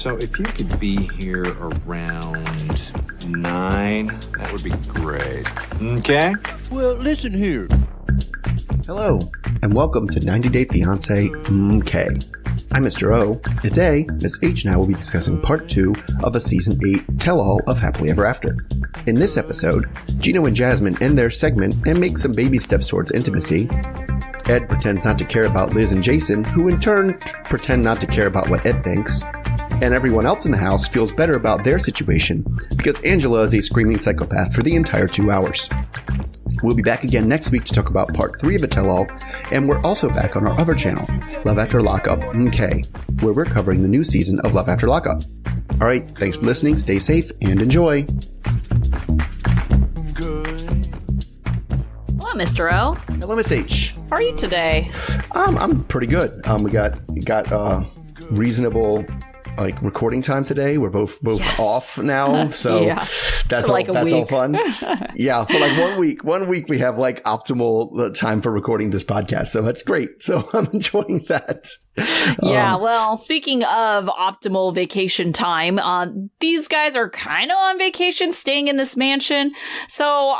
So if you could be here around 9, that would be great. Okay? Well, listen here. Hello, and welcome to 90 Day Fiancé MK. I'm Mr. O. Today, Miss H and I will be discussing part 2 of a Season 8 tell-all of Happily Ever After. In this episode, Gino and Jasmine end their segment and make some baby steps towards intimacy. Ed pretends not to care about Liz and Jason, who in turn pretend not to care about what Ed thinks. And everyone else in the house feels better about their situation because Angela is a screaming psychopath for the entire 2 hours. We'll be back again next week to talk about part 3 of a tell-all, and we're also back on our other channel, Love After Lockup MK, where we're covering the new season of Love After Lockup. Alright, thanks for listening, stay safe, and enjoy! Hello, Mr. O. Hello, Miss H. How are you today? I'm pretty good. We got reasonable recording time today. We're both Yes. off now, so Yeah. that's For all. like a That's all week. fun. Yeah, for like 1 week. 1 week we have like optimal time for recording this podcast, so that's great. So I'm enjoying that. Yeah, well, speaking of optimal vacation time, these guys are kind of on vacation, staying in this mansion. So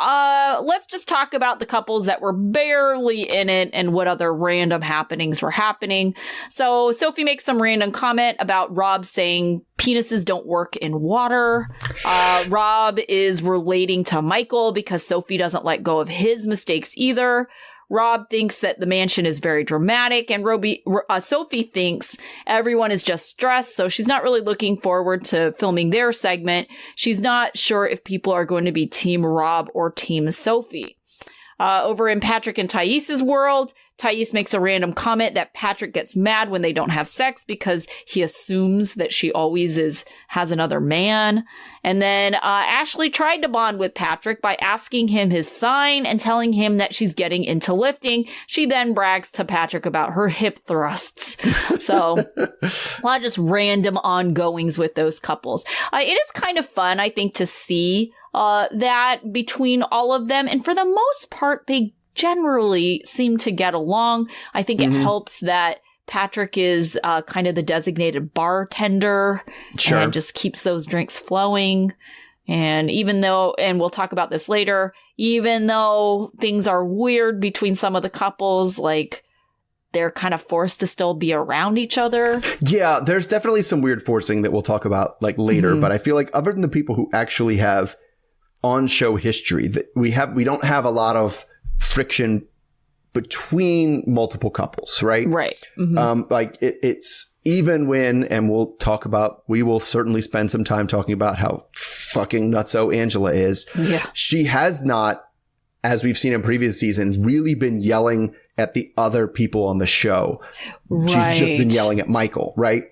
let's just talk about the couples that were barely in it and what other random happenings were happening. So Sophie makes some random comment about Rob saying penises don't work in water. Rob is relating to Michael because Sophie doesn't let go of his mistakes either. Rob thinks that the mansion is very dramatic, and Sophie thinks everyone is just stressed, so she's not really looking forward to filming their segment. She's not sure if people are going to be Team Rob or Team Sophie. Over in Patrick and Thais' world, Thais makes a random comment that Patrick gets mad when they don't have sex because he assumes that she always has another man. And then Ashley tried to bond with Patrick by asking him his sign and telling him that she's getting into lifting. She then brags to Patrick about her hip thrusts. So a lot of just random ongoings with those couples. It is kind of fun, I think, to see that between all of them. And for the most part, they generally seem to get along. I think it helps that Patrick is kind of the designated bartender. Sure. And just keeps those drinks flowing. And even though, and we'll talk about this later, even though things are weird between some of the couples, like they're kind of forced to still be around each other. Yeah, there's definitely some weird forcing that we'll talk about like later, but I feel like other than the people who actually have on-show history, that we don't have a lot of friction between multiple couples, right? Right. It's even when, and we will certainly spend some time talking about how fucking nutso Angela is. Yeah. She has not, as we've seen in previous season, really been yelling at the other people on the show. Right. She's just been yelling at Michael, right?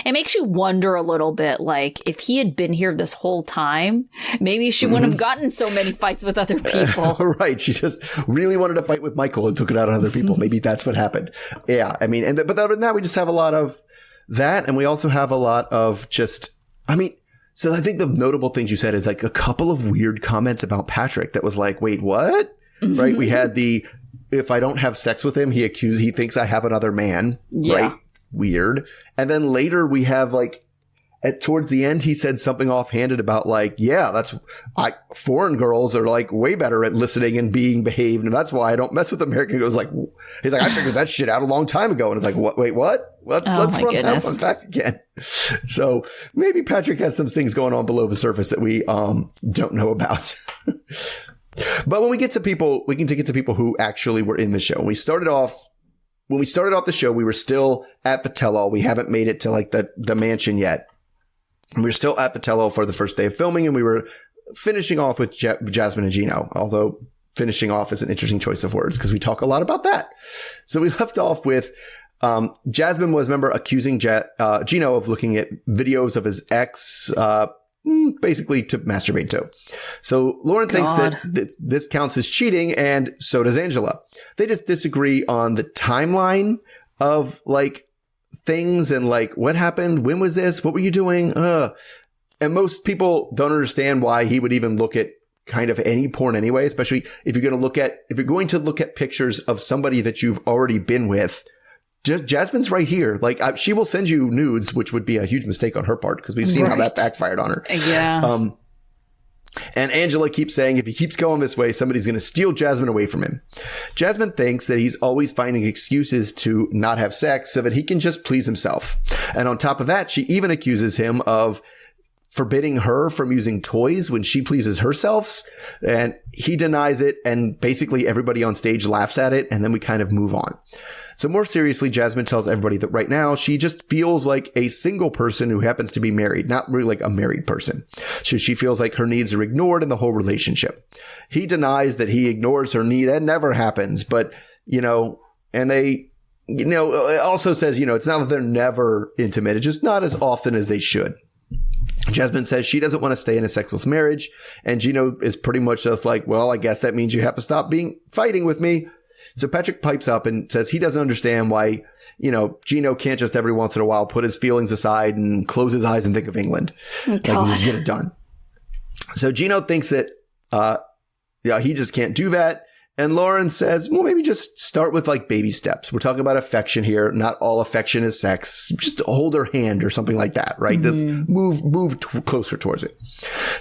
It makes you wonder a little bit, like, if he had been here this whole time, maybe she wouldn't have gotten so many fights with other people. Right. She just really wanted to fight with Michael and took it out on other people. Maybe that's what happened. Yeah. I mean, but other than that, we just have a lot of that. And we also have a lot of so I think the notable things you said is like a couple of weird comments about Patrick that was like, wait, what? Right. We had if I don't have sex with him, he thinks I have another man. Yeah. Right. Weird. And then later we have towards the end, he said something offhanded about foreign girls are like way better at listening and being behaved. And that's why I don't mess with American. He's like, I figured that shit out a long time ago. And it's like, what? Wait, what? Let's run that one back again. So maybe Patrick has some things going on below the surface that we don't know about. But when we get to people, we can get to people who actually were in the show. When we started off the show, we were still at the tell-all. We haven't made it to the mansion yet. We were still at the tell-all for the first day of filming, and we were finishing off with Jasmine and Gino, although finishing off is an interesting choice of words because we talk a lot about that. So we left off with Jasmine was, remember, accusing Gino of looking at videos of his ex, basically to masturbate to. So Lauren thinks that this counts as cheating, and so does Angela. They just disagree on the timeline of things and what happened, when was this, what were you doing, and most people don't understand why he would even look at kind of any porn anyway, especially if you're going to look at pictures of somebody that you've already been with. Jasmine's right here. Like, she will send you nudes, which would be a huge mistake on her part because we've seen how that backfired on her. Yeah. And Angela keeps saying if he keeps going this way, somebody's going to steal Jasmine away from him. Jasmine thinks that he's always finding excuses to not have sex so that he can just please himself. And on top of that, she even accuses him of forbidding her from using toys when she pleases herself. And he denies it. And basically everybody on stage laughs at it. And then we kind of move on. So more seriously, Jasmine tells everybody that right now she just feels like a single person who happens to be married, not really like a married person. So she feels like her needs are ignored in the whole relationship. He denies that he ignores her need. That never happens. But, and they, it also says, it's not that they're never intimate. It's just not as often as they should. Jasmine says she doesn't want to stay in a sexless marriage. And Gino is pretty much just like, well, I guess that means you have to stop fighting with me. So Patrick pipes up and says he doesn't understand why, Gino can't just every once in a while put his feelings aside and close his eyes and think of England. Like, just get it done. So Gino thinks that, he just can't do that. And Lauren says, well, maybe just start with like baby steps. We're talking about affection here. Not all affection is sex. Just hold her hand or something like that, right? Mm-hmm. Move closer towards it.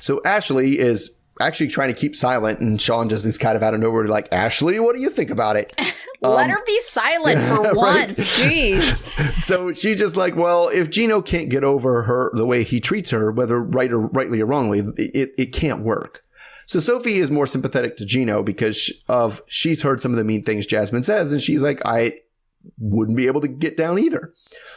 So Ashley is actually trying to keep silent, and Sean just is kind of out of nowhere like, Ashley, what do you think about it? Let her be silent for once. Jeez. So she's just like, well, if Gino can't get over her the way he treats her, whether rightly or wrongly, it can't work. So Sophie is more sympathetic to Gino because she's heard some of the mean things Jasmine says, and she's like, I wouldn't be able to get down either.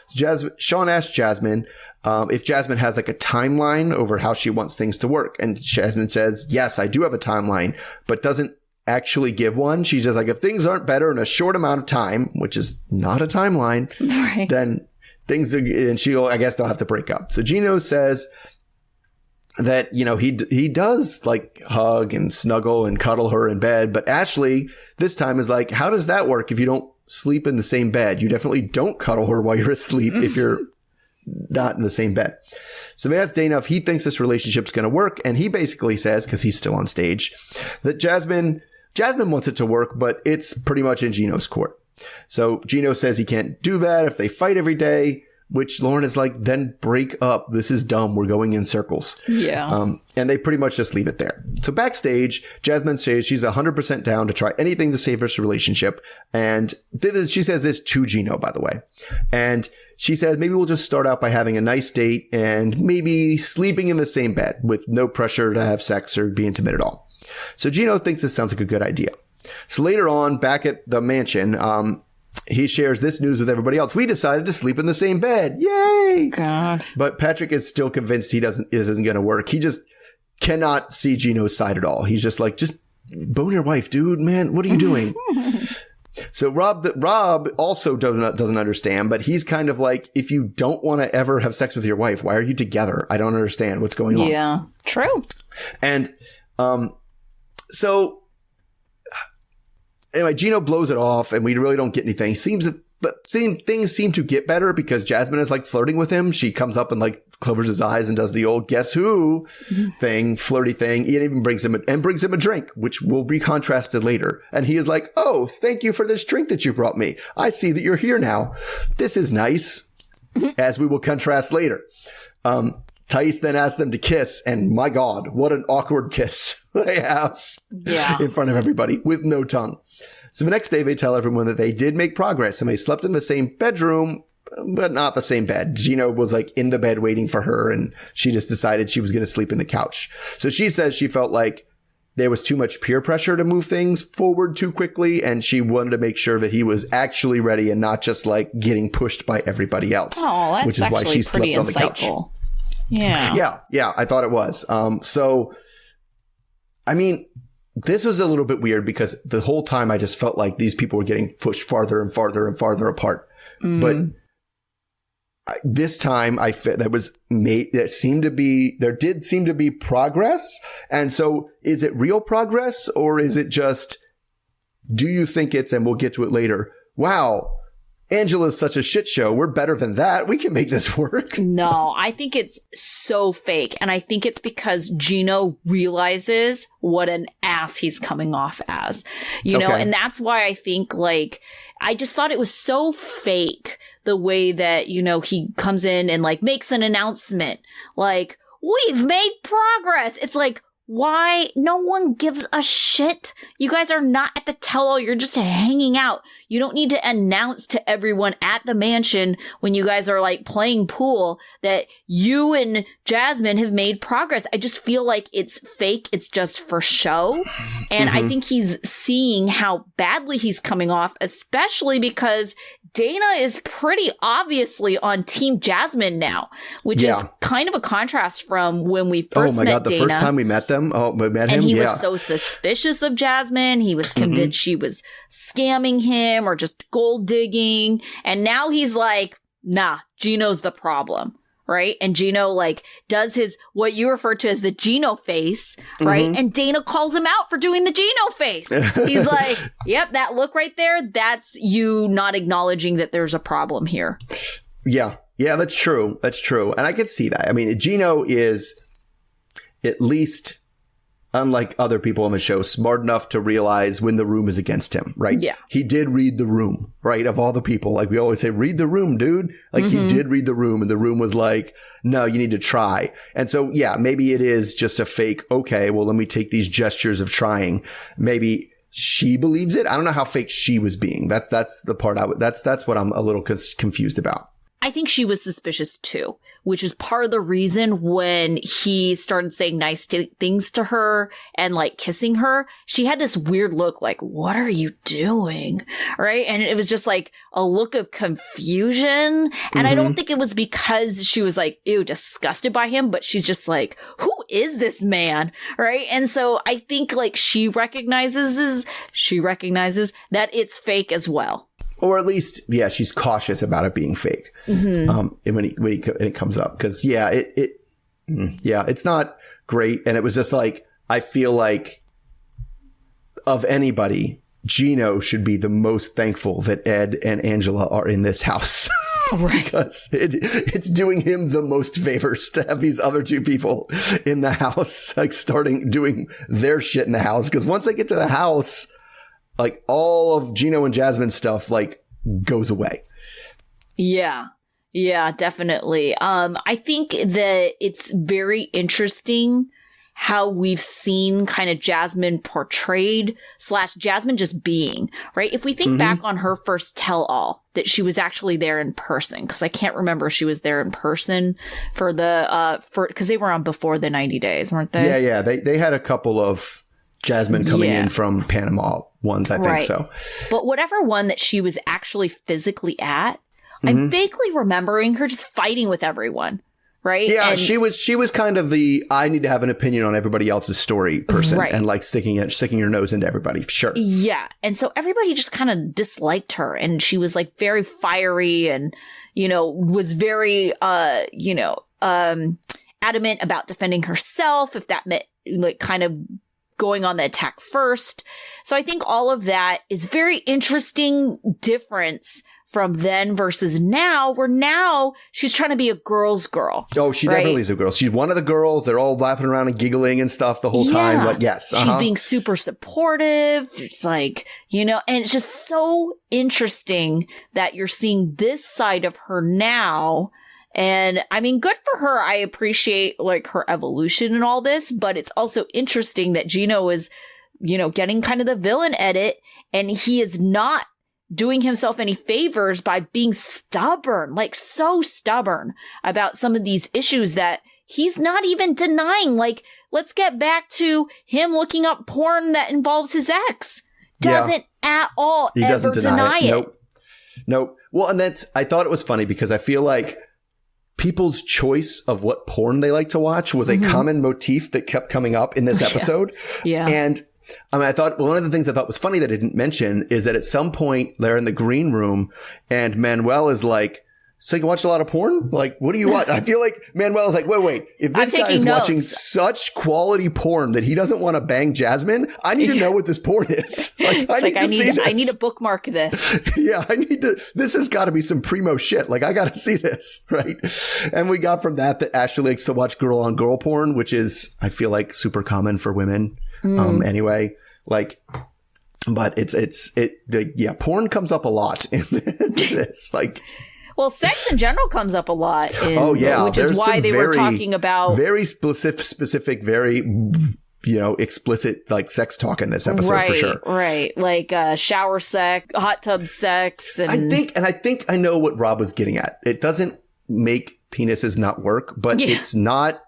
So Sean asks Jasmine if Jasmine has like a timeline over how she wants things to work. And Jasmine says, yes, I do have a timeline, but doesn't actually give one. She's just like, if things aren't better in a short amount of time, which is not a timeline, right, then things are, and I guess they'll have to break up. So Gino says that, he does like hug and snuggle and cuddle her in bed. But Ashley this time is like, how does that work if you don't sleep in the same bed? You definitely don't cuddle her while you're asleep if you're not in the same bed. So they ask Dana if he thinks this relationship's going to work. And he basically says, because he's still on stage, that Jasmine wants it to work, but it's pretty much in Gino's court. So Gino says he can't do that if they fight every day, which Lauren is like, then break up. This is dumb. We're going in circles. Yeah. And they pretty much just leave it there. So backstage, Jasmine says she's 100% down to try anything to save this relationship. And she says this to Gino, by the way. And she says, maybe we'll just start out by having a nice date and maybe sleeping in the same bed with no pressure to have sex or be intimate at all. So Gino thinks this sounds like a good idea. So later on, back at the mansion, he shares this news with everybody else. We decided to sleep in the same bed. Yay! God. But Patrick is still convinced this isn't going to work. He just cannot see Gino's side at all. He's just like, just bone your wife, dude, man. What are you doing? So Rob also doesn't understand, but he's kind of like, if you don't want to ever have sex with your wife, why are you together? I don't understand what's going on. Yeah, true. And so anyway, Gino blows it off and we really don't get anything. Things seem to get better because Jasmine is like flirting with him. She comes up and like covers his eyes and does the old guess who thing, flirty thing. He even brings him a drink, which will be contrasted later. And he is like, oh, thank you for this drink that you brought me. I see that you're here now. This is nice, as we will contrast later. Thais then asks them to kiss, and my God, what an awkward kiss they have in front of everybody with no tongue. So the next day, they tell everyone that they did make progress and they slept in the same bedroom, but not the same bed. Gino was like in the bed waiting for her, and she just decided she was going to sleep in the couch. So she says she felt like there was too much peer pressure to move things forward too quickly, and she wanted to make sure that he was actually ready and not just like getting pushed by everybody else. Oh, that's which is why she slept on the couch. Yeah. Yeah, I thought it was. So, I mean, this was a little bit weird because the whole time I just felt like these people were getting pushed farther and farther and farther apart. But this time there did seem to be progress. And so is it real progress, or is it just, do you think it's, and we'll get to it later, wow, Angela's such a shit show. We're better than that. We can make this work. No, I think it's so fake. And I think it's because Gino realizes what an ass he's coming off as, you know, and that's why I think like I just thought it was so fake the way that, you know, he comes in and like makes an announcement like, we've made progress. It's like, why? No one gives a shit. You guys are not at the tell-all. You're just hanging out. You don't need to announce to everyone at the mansion when you guys are like playing pool that you and Jasmine have made progress. I just feel like it's fake. It's just for show. And I think he's seeing how badly he's coming off, especially because Dana is pretty obviously on Team Jasmine now, which is kind of a contrast from when we first met Dana. Oh my God, the first time we met them? Oh, we met him? And he was so suspicious of Jasmine. He was convinced she was scamming him or just gold digging. And now he's like, nah, Gino's the problem. Right. And Gino like does his what you refer to as the Gino face. Right. And Dana calls him out for doing the Gino face. He's like, yep, that look right there. That's you not acknowledging that there's a problem here. Yeah. Yeah, that's true. That's true. And I can see that. I mean, Gino is at least, unlike other people on the show, smart enough to realize when the room is against him, right? Yeah. He did read the room, right? Of all the people, like we always say, read the room, dude. Like he did read the room, and the room was like, no, you need to try. And so, yeah, maybe it is just a fake. Okay, well, let me take these gestures of trying. Maybe she believes it. I don't know how fake she was being. That's the part that's what I'm a little confused about. I think she was suspicious too, which is part of the reason when he started saying nice things to her and like kissing her, she had this weird look like, what are you doing? Right. And it was just like a look of confusion. And I don't think it was because she was like, ew, disgusted by him, but she's just like, who is this man? Right. And so I think like she recognizes that it's fake as well. Or at least, yeah, she's cautious about it being fake when it comes up. Because, yeah, it's not great. And it was just like, I feel like of anybody, Gino should be the most thankful that Ed and Angela are in this house. Right. Because it's doing him the most favors to have these other two people in the house, like doing their shit in the house. Because once they get to the house, like all of Gino and Jasmine's stuff like goes away. Yeah, definitely. I think that it's very interesting how we've seen kind of Jasmine portrayed / Jasmine just being, right? If we think back on her first tell-all, that she was actually there in person, because I can't remember if she was there in person for because they were on before the 90 days, weren't they? Yeah. They had a couple of Jasmine coming in from Panama ones, I think so. But whatever one that she was actually physically at, I'm vaguely remembering her just fighting with everyone, right? Yeah, and she was kind of the I need to have an opinion on everybody else's story person, and like sticking her nose into everybody. Sure. Yeah, and so everybody just kind of disliked her, and she was like very fiery, and was very adamant about defending herself if that meant like kind of going on the attack first. So I think all of that is very interesting difference from then versus now, where now she's trying to be a girl's girl. Oh, she definitely is a girl. She's one of the girls. They're all laughing around and giggling and stuff the whole time. But yes. She's being super supportive. It's like, and it's just so interesting that you're seeing this side of her now. And I mean, good for her. I appreciate like her evolution and all this, but it's also interesting that Gino is, getting kind of the villain edit, and he is not doing himself any favors by being stubborn, like so stubborn about some of these issues that he's not even denying. Like, let's get back to him looking up porn that involves his ex. Doesn't at all ever deny it. Nope. Well, and I thought it was funny because I feel like people's choice of what porn they like to watch was a common motif that kept coming up in this episode. Yeah. And I mean, I thought one of the things I thought was funny that I didn't mention is that at some point they're in the green room and Manuel is like, so you watch a lot of porn? Like, what do you watch? I feel like Manuel is like, wait, if this guy is watching such quality porn that he doesn't want to bang Jasmine, I need to know what this porn is. Like, I need to bookmark this. Yeah, this has got to be some primo shit. Like, I got to see this, right? And we got from that Ashley likes to watch girl on girl porn, which is, I feel like, super common for women. Anyway, like, But porn comes up a lot in this. Like, well, sex in general comes up a lot. Which is why they were talking about very specific, very explicit like sex talk in this episode for sure. Right, like shower sex, hot tub sex, and I think I know what Rob was getting at. It doesn't make penises not work, but it's not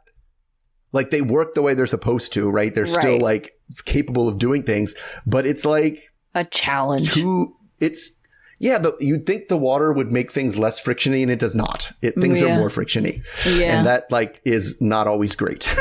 like they work the way they're supposed to, right? They're still like capable of doing things, but it's like a challenge. You'd think the water would make things less frictiony, and it does not. Things are more frictiony, and that like is not always great.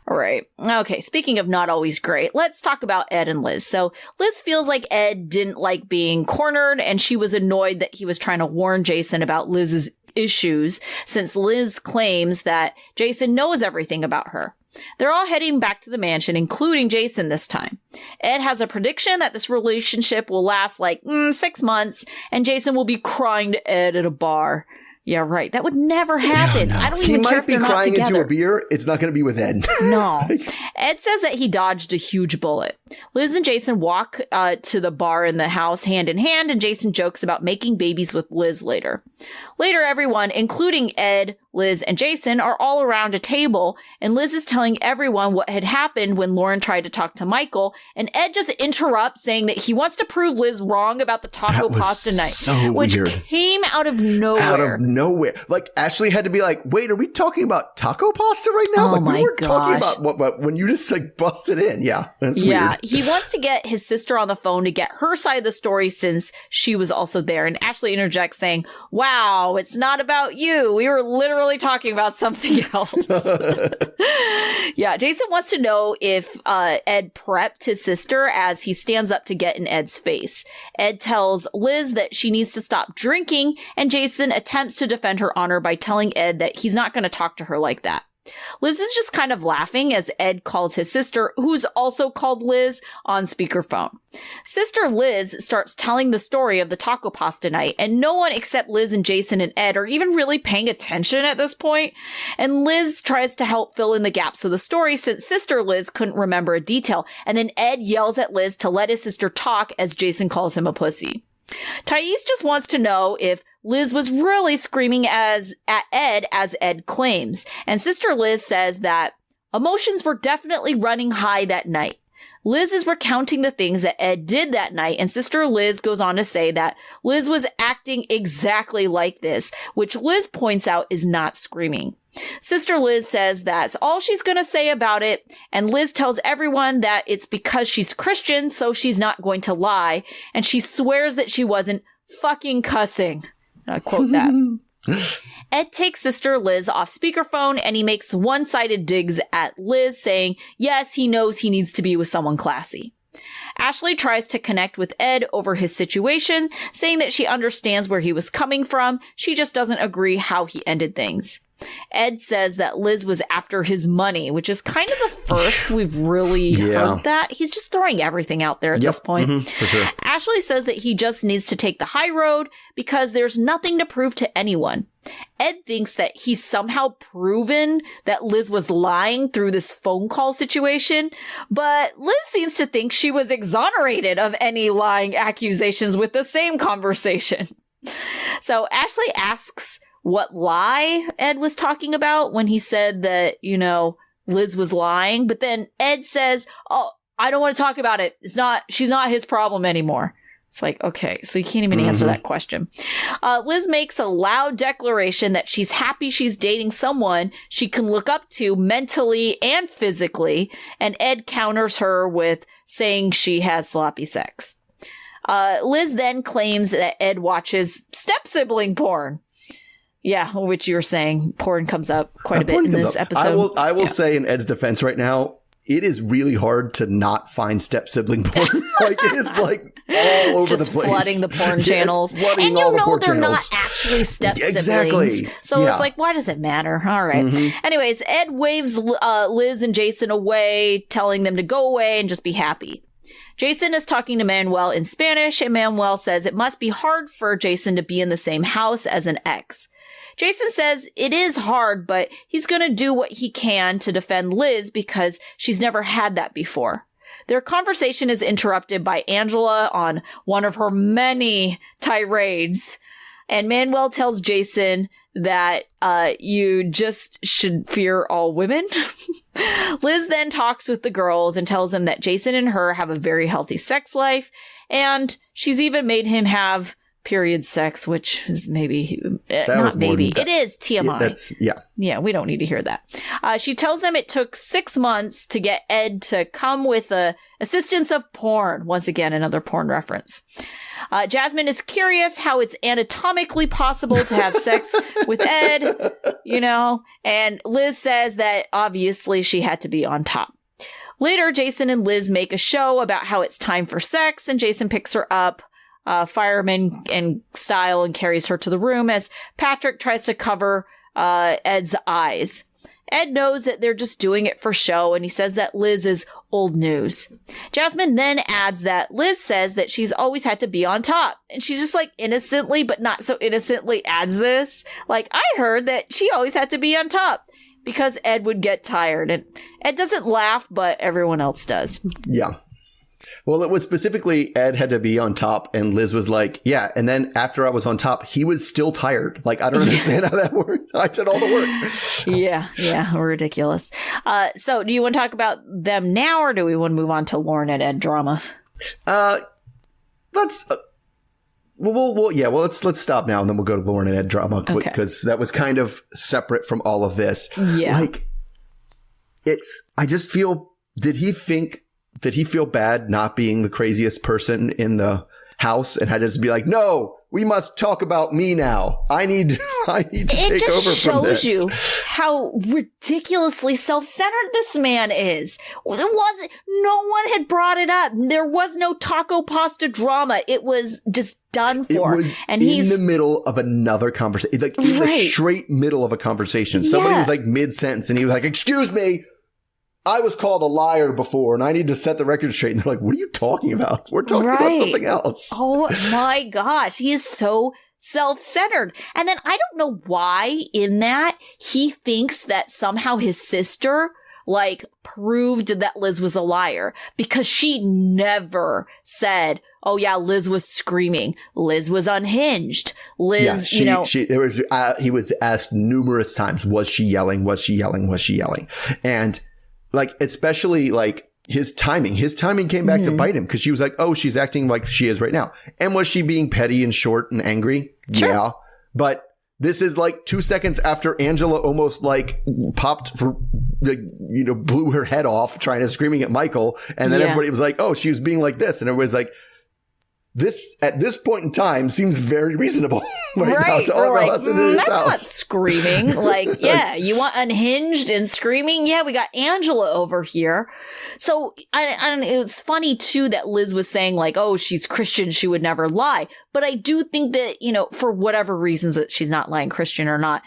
All right. Okay. Speaking of not always great, let's talk about Ed and Liz. So Liz feels like Ed didn't like being cornered, and she was annoyed that he was trying to warn Jason about Liz's issues, since Liz claims that Jason knows everything about her. They're all heading back to the mansion, including Jason this time. Ed has a prediction that this relationship will last like 6 months, and Jason will be crying to Ed at a bar. Yeah, right. That would never happen. No. I don't even care if they're not together. He might be crying into a beer. It's not going to be with Ed. No. Ed says that he dodged a huge bullet. Liz and Jason walk to the bar in the house hand in hand, and Jason jokes about making babies with Liz later. Later, everyone, including Ed, Liz, and Jason, are all around a table, and Liz is telling everyone what had happened when Lauren tried to talk to Michael, and Ed just interrupts, saying that he wants to prove Liz wrong about the taco pasta night, which came out of nowhere. Like, Ashley had to be like, wait, are we talking about taco pasta right now? Oh, we weren't talking about what when you just like busted in. Yeah, that's weird. He wants to get his sister on the phone to get her side of the story, since she was also there. And Ashley interjects saying, wow, it's not about you. We were literally talking about something else. Yeah, Jason wants to know if Ed prepped his sister as he stands up to get in Ed's face. Ed tells Liz that she needs to stop drinking, and Jason attempts to defend her honor by telling Ed that he's not going to talk to her like that. Liz is just kind of laughing as Ed calls his sister, who's also called Liz, on speakerphone. Sister Liz starts telling the story of the taco pasta night, and no one except Liz and Jason and Ed are even really paying attention at this point. And Liz tries to help fill in the gaps of the story, since Sister Liz couldn't remember a detail. And then Ed yells at Liz to let his sister talk as Jason calls him a pussy. Thais just wants to know if Liz was really screaming at Ed as Ed claims. And Sister Liz says that emotions were definitely running high that night. Liz is recounting the things that Ed did that night, and Sister Liz goes on to say that Liz was acting exactly like this, which Liz points out is not screaming. Sister Liz says that's all she's going to say about it, and Liz tells everyone that it's because she's Christian, so she's not going to lie, and she swears that she wasn't fucking cussing. And I quote that. Ed takes Sister Liz off speakerphone, and he makes one-sided digs at Liz, saying, yes, he knows he needs to be with someone classy. Ashley tries to connect with Ed over his situation, saying that she understands where he was coming from. She just doesn't agree how he ended things. Ed says that Liz was after his money, which is kind of the first we've really heard that. He's just throwing everything out there at this point. For sure. Ashley says that he just needs to take the high road because there's nothing to prove to anyone. Ed thinks that he's somehow proven that Liz was lying through this phone call situation, but Liz seems to think she was exonerated of any lying accusations with the same conversation. So Ashley asks what lie Ed was talking about when he said that, Liz was lying. But then Ed says, oh, I don't want to talk about it. She's not his problem anymore. It's like, okay, so you can't even answer that question. Liz makes a loud declaration that she's happy she's dating someone she can look up to mentally and physically. And Ed counters her with saying she has sloppy sex. Liz then claims that Ed watches step-sibling porn. Yeah, which you were saying, porn comes up quite a bit in this episode. I will say in Ed's defense right now, it is really hard to not find step-sibling porn. Like, it is like all over the place. Flooding the porn channels. And they're not actually step-siblings. Exactly. So it's like, why does it matter? All right. Anyways, Ed waves Liz and Jason away, telling them to go away and just be happy. Jason is talking to Manuel in Spanish, and Manuel says it must be hard for Jason to be in the same house as an ex. Jason says it is hard, but he's going to do what he can to defend Liz because she's never had that before. Their conversation is interrupted by Angela on one of her many tirades. And Manuel tells Jason that you just should fear all women. Liz then talks with the girls and tells them that Jason and her have a very healthy sex life. And she's even made him have period sex, which is maybe, not maybe, it is TMI. Yeah, we don't need to hear that. She tells them it took 6 months to get Ed to come with the assistance of porn. Once again, another porn reference. Jasmine is curious how it's anatomically possible to have sex with Ed, and Liz says that obviously she had to be on top. Later, Jason and Liz make a show about how it's time for sex, and Jason picks her up, fireman and style, and carries her to the room as Patrick tries to cover Ed's eyes. Ed knows that they're just doing it for show, and he says that Liz is old news. Jasmine then adds that Liz says that she's always had to be on top, and she's just innocently, but not so innocently, adds this. I heard that she always had to be on top because Ed would get tired, and Ed doesn't laugh, but everyone else does. Yeah. Well, it was specifically Ed had to be on top, and Liz was like, yeah. And then after I was on top, he was still tired. I don't understand how that worked. I did all the work. Yeah. Ridiculous. So do you want to talk about them now, or do we want to move on to Lauren and Ed drama? Let's stop now, and then we'll go to Lauren and Ed drama quick, because that was kind of separate from all of this. Yeah. I just feel, did he feel bad not being the craziest person in the house and had to just be like, no, we must talk about me now. I need to take over from this. It just shows you how ridiculously self-centered this man is. No one had brought it up. There was no taco pasta drama. It was just done for. And he's in the middle of another conversation, in the straight middle of a conversation. Somebody was mid-sentence and he was like, excuse me, I was called a liar before and I need to set the record straight. And they're like, what are you talking about? We're talking about something else. Oh my gosh. He is so self-centered. And then I don't know why in that he thinks that somehow his sister proved that Liz was a liar, because she never said, oh yeah, Liz was screaming. Liz was unhinged. Liz, he was asked numerous times, was she yelling? Was she yelling? Was she yelling? And especially his timing came back to bite him, because she was like, oh, she's acting like she is right now. And was she being petty and short and angry? Sure. Yeah. But this is 2 seconds after Angela almost popped for blew her head off screaming at Michael. And then everybody was like, oh, she was being like this. And everybody's like, this at this point in time seems very reasonable now to all of us in his that's house. Not screaming. You want unhinged and screaming? Yeah, we got Angela over here. So it was funny too that Liz was saying oh, she's Christian, she would never lie. But I do think that, for whatever reasons that she's not lying, Christian or not,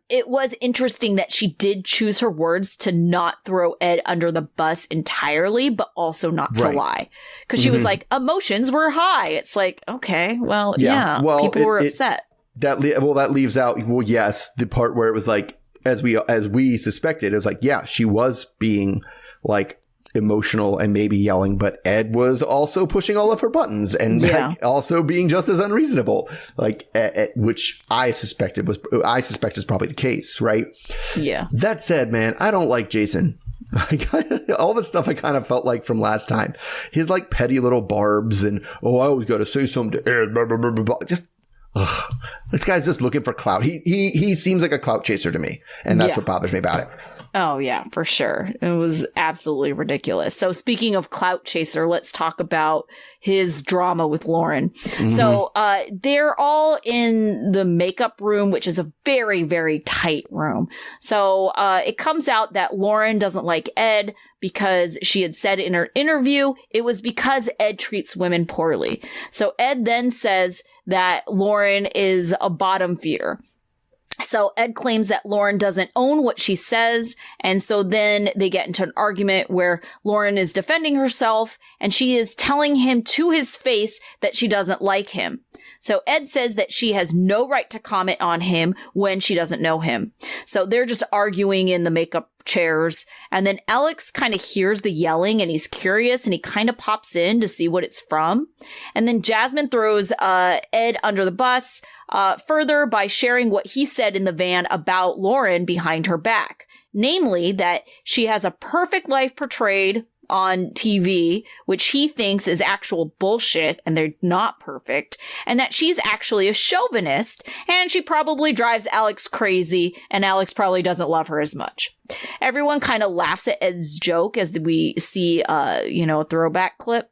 it was interesting that she did choose her words to not throw Ed under the bus entirely, but also not to lie. Because she was like, emotions were high. It's okay, well, people were upset. That leaves out, yes, the part where it was as we suspected, it was she was being emotional and maybe yelling, but Ed was also pushing all of her buttons and also being just as unreasonable, which I suspect is probably the case, right? Yeah. That said, man, I don't like Jason. All the stuff I kind of felt like from last time, his petty little barbs and I always got to say something to Ed, blah, blah, blah, blah, blah. Just this guy's just looking for clout. He seems like a clout chaser to me, and that's what bothers me about it. Oh, yeah, for sure. It was absolutely ridiculous. So speaking of clout chaser, let's talk about his drama with Lauren. Mm-hmm. So they're all in the makeup room, which is a very, very tight room. So it comes out that Lauren doesn't like Ed because she had said in her interview it was because Ed treats women poorly. So Ed then says that Lauren is a bottom feeder. So Ed claims that Lauren doesn't own what she says. And so then they get into an argument where Lauren is defending herself and she is telling him to his face that she doesn't like him. So Ed says that she has no right to comment on him when she doesn't know him. So they're just arguing in the makeup chairs. And then Alex kind of hears the yelling and he's curious and he kind of pops in to see what it's from. And then Jasmine throws Ed under the bus further by sharing what he said in the van about Lauren behind her back. Namely, that she has a perfect life portrayed on TV, which he thinks is actual bullshit and they're not perfect, and that she's actually a chauvinist and she probably drives Alex crazy and Alex probably doesn't love her as much. Everyone kind of laughs at Ed's joke as we see, a throwback clip.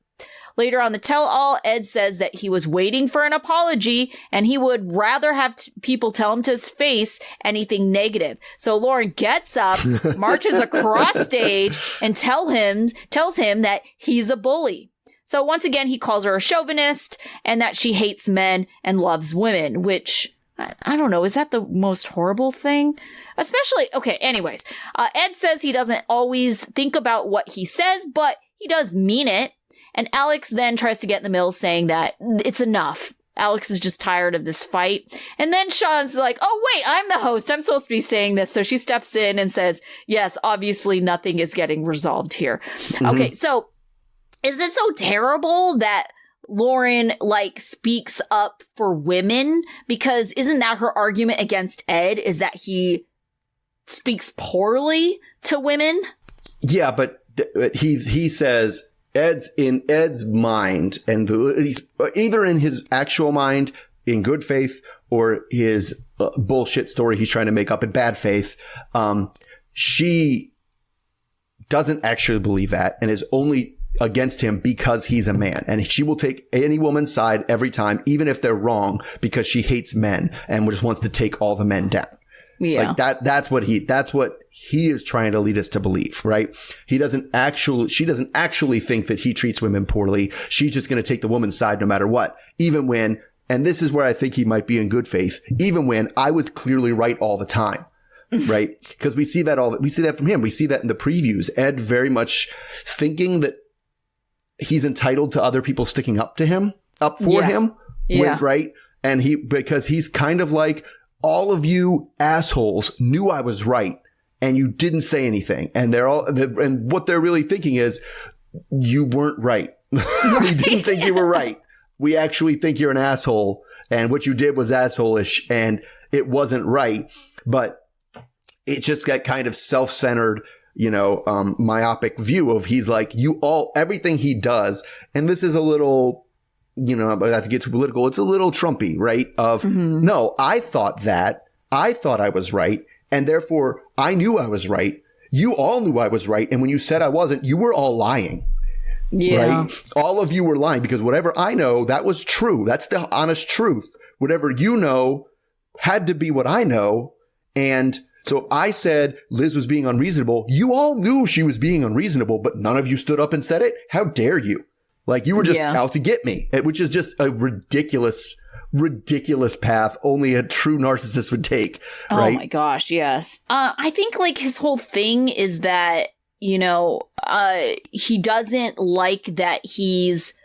Later on the tell-all, Ed says that he was waiting for an apology and he would rather have people tell him to his face anything negative. So Lauren gets up, marches across stage, and tells him that he's a bully. So once again, he calls her a chauvinist and that she hates men and loves women, which, I don't know, is that the most horrible thing? Especially, okay, anyways. Ed says he doesn't always think about what he says, but he does mean it. And Alex then tries to get in the middle saying that it's enough. Alex is just tired of this fight. And then Sean's like, oh, wait, I'm the host. I'm supposed to be saying this. So she steps in and says, yes, obviously nothing is getting resolved here. Mm-hmm. Okay, so is it so terrible that Lauren, speaks up for women? Because isn't that her argument against Ed, is that he speaks poorly to women? Yeah, but he says... in Ed's mind, and he's either in his actual mind in good faith or his bullshit story he's trying to make up in bad faith, she doesn't actually believe that and is only against him because he's a man. And she will take any woman's side every time, even if they're wrong, because she hates men and just wants to take all the men down. Yeah. That's what he is trying to lead us to believe, right? She doesn't actually think that he treats women poorly. She's just going to take the woman's side no matter what. Even when, and this is where I think he might be in good faith, even when I was clearly right all the time, right? Because we see that from him. We see that in the previews. Ed very much thinking that he's entitled to other people sticking up for him. Yeah. Right? And because he's kind of like, all of you assholes knew I was right and you didn't say anything. And and what they're really thinking is you weren't right. We didn't think you were right. We actually think you're an asshole. And what you did was asshole-ish and it wasn't right. But it just got kind of self-centered, myopic view of he's like, everything he does. And this is a little, but not to get too political, it's a little Trumpy, right? No, I thought I was right. And therefore I knew I was right. You all knew I was right. And when you said I wasn't, you were all lying. Yeah. Right? All of you were lying because whatever I know, that was true. That's the honest truth. Whatever you know had to be what I know. And so if I said Liz was being unreasonable, you all knew she was being unreasonable, but none of you stood up and said it. How dare you? You were just out to get me, which is just a ridiculous path only a true narcissist would take. Right? Oh my gosh. Yes. I think his whole thing is that, he doesn't like that he's,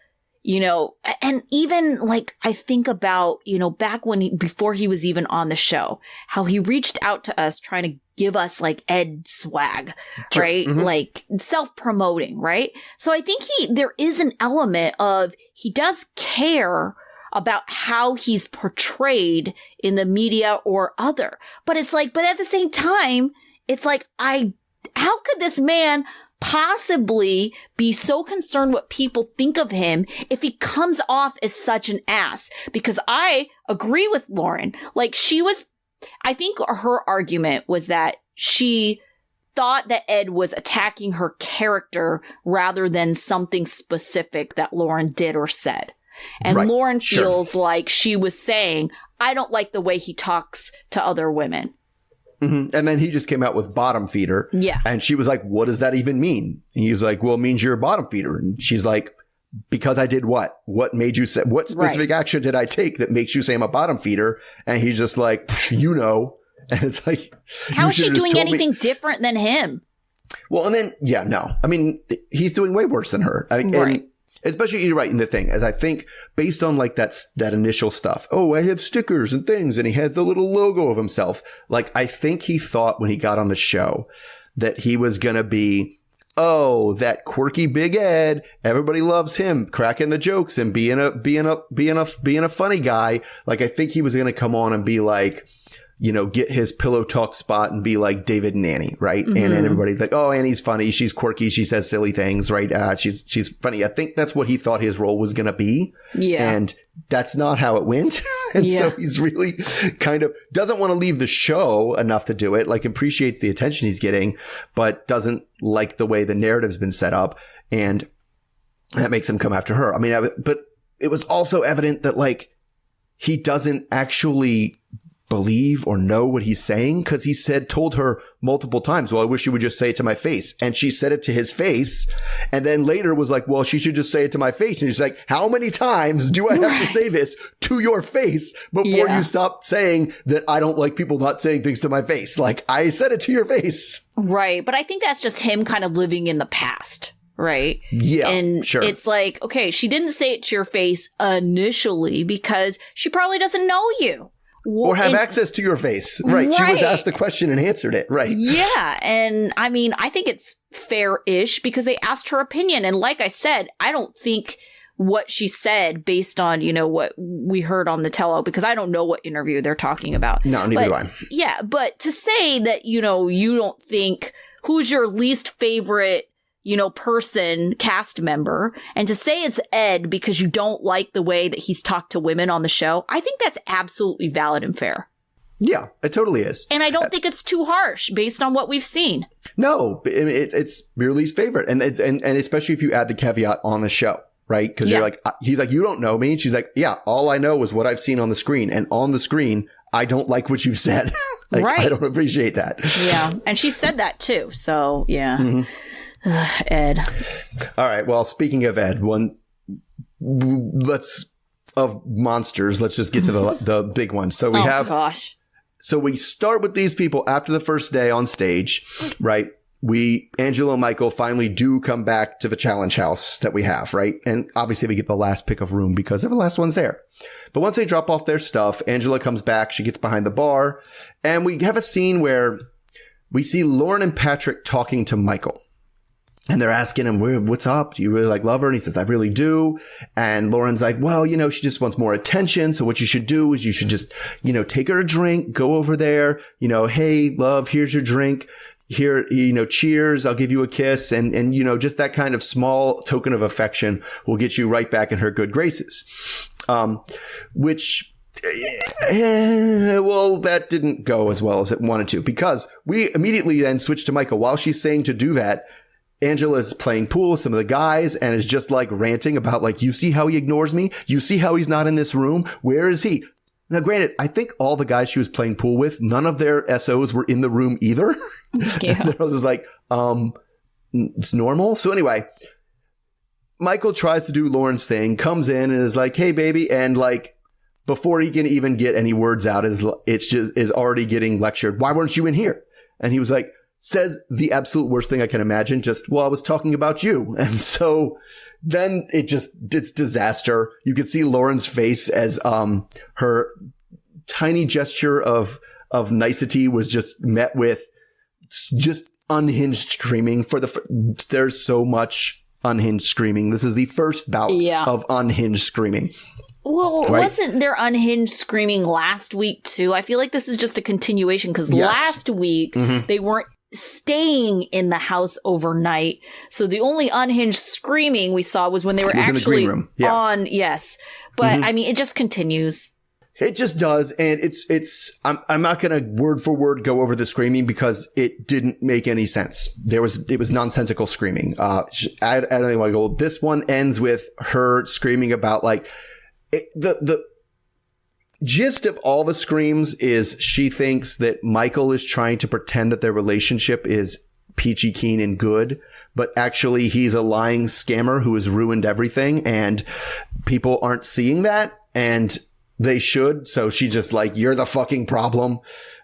and even I think about, back before he was even on the show, how he reached out to us trying to give us Ed swag, right? Mm-hmm. Self-promoting, right? So I think there is an element of he does care about how he's portrayed in the media or other. But it's but at the same time, it's how could this man possibly be so concerned what people think of him if he comes off as such an ass? Because I agree with Lauren. I think her argument was that she thought that Ed was attacking her character rather than something specific that Lauren did or said. And right. Lauren feels like she was saying, I don't like the way he talks to other women. Mm-hmm. And then he just came out with bottom feeder. Yeah. And she was like, what does that even mean? And he was like, well, it means you're a bottom feeder. And she's like, because I did what? What made you say, what specific action did I take that makes you say I'm a bottom feeder? And he's just like, And it's like, how is she doing anything different than him? Well, and then, no. I mean, he's doing way worse than her. I mean, right. And especially, you're right in the thing, as I think based on that initial stuff. Oh, I have stickers and things. And he has the little logo of himself. I think he thought when he got on the show that he was going to be, oh, that quirky Big Ed, everybody loves him, cracking the jokes and being a funny guy. Like, I think he was going to come on and be like, you know, get his pillow talk spot and be like David and Annie, right? Mm-hmm. And then everybody's like, oh, Annie's funny. She's quirky. She says silly things, right? She's funny. I think that's what he thought his role was going to be. Yeah. And that's not how it went. And so he's really kind of doesn't want to leave the show enough to do it, like appreciates the attention he's getting, but doesn't like the way the narrative's been set up. And that makes him come after her. I mean, but it was also evident that like he doesn't actually believe or know what he's saying, because he told her multiple times, well, I wish you would just say it to my face. And she said it to his face, and then later was like, well, she should just say it to my face. And he's like, how many times do I have to say this to your face before you stop saying that I don't like people not saying things to my face? Like, I said it to your face. Right. But I think that's just him kind of living in the past. Right. Yeah. And sure. It's like, okay, she didn't say it to your face initially because she probably doesn't know you. Or have access to your face. Right. She was asked a question and answered it. Right. Yeah. And I mean, I think it's fair-ish because they asked her opinion. And like I said, I don't think what she said based on, you know, what we heard on the tello, because I don't know what interview they're talking about. No, neither do I. Yeah. But to say that, you know, you don't think who's your least favorite, you know, cast member, and to say it's Ed because you don't like the way that he's talked to women on the show, I think that's absolutely valid and fair. Yeah, it totally is. And I don't think it's too harsh based on what we've seen. No, it's your least favorite. And especially if you add the caveat on the show, right? Because you're like, he's like, you don't know me. And she's like, yeah, all I know is what I've seen on the screen. And on the screen, I don't like what you've said. Like, right. I don't appreciate that. Yeah. And she said that too. So, yeah. Mm-hmm. Ed. All right. Well, speaking of Ed, of monsters, let's just get to the big one. So we So we start with these people after the first day on stage, right? Angela and Michael finally do come back to the challenge house that we have, right? And obviously we get the last pick of room because the last one's there. But once they drop off their stuff, Angela comes back. She gets behind the bar, and we have a scene where we see Lauren and Patrick talking to Michael. And they're asking him, what's up? Do you really love her? And he says, I really do. And Lauren's like, well, you know, she just wants more attention. So what you should do is you should just, you know, take her a drink, go over there, you know, hey, love, here's your drink. Here, you know, cheers. I'll give you a kiss. And, you know, just that kind of small token of affection will get you right back in her good graces. Well, that didn't go as well as it wanted to, because we immediately then switched to Michael. While she's saying to do that, Angela's playing pool with some of the guys and is just like ranting about like, you see how he ignores me? You see how he's not in this room? Where is he? Now, granted, I think all the guys she was playing pool with, none of their SOs were in the room either. Yeah. I was just like, it's normal. So anyway, Michael tries to do Lauren's thing, comes in and is like, hey, baby. And like, before he can even get any words out, is already getting lectured. Why weren't you in here? And he was like, says the absolute worst thing I can imagine. Just, well, I was talking about you. And so then it's disaster. You could see Lauren's face as her tiny gesture of nicety was just met with just unhinged screaming. There's so much unhinged screaming. This is the first bout of unhinged screaming. Well, wasn't there unhinged screaming last week too? I feel like this is just a continuation, because last week they weren't staying in the house overnight. So the only unhinged screaming we saw was when they were actually in the green room. On. Yes. But I mean, it just continues. It just does. And I'm not going to word for word go over the screaming because it didn't make any sense. It was nonsensical screaming. I don't even want to go. This one ends with her screaming about like the gist of all the screams is she thinks that Michael is trying to pretend that their relationship is peachy keen and good, but actually he's a lying scammer who has ruined everything, and people aren't seeing that, and they should. So she just like, you're the fucking problem.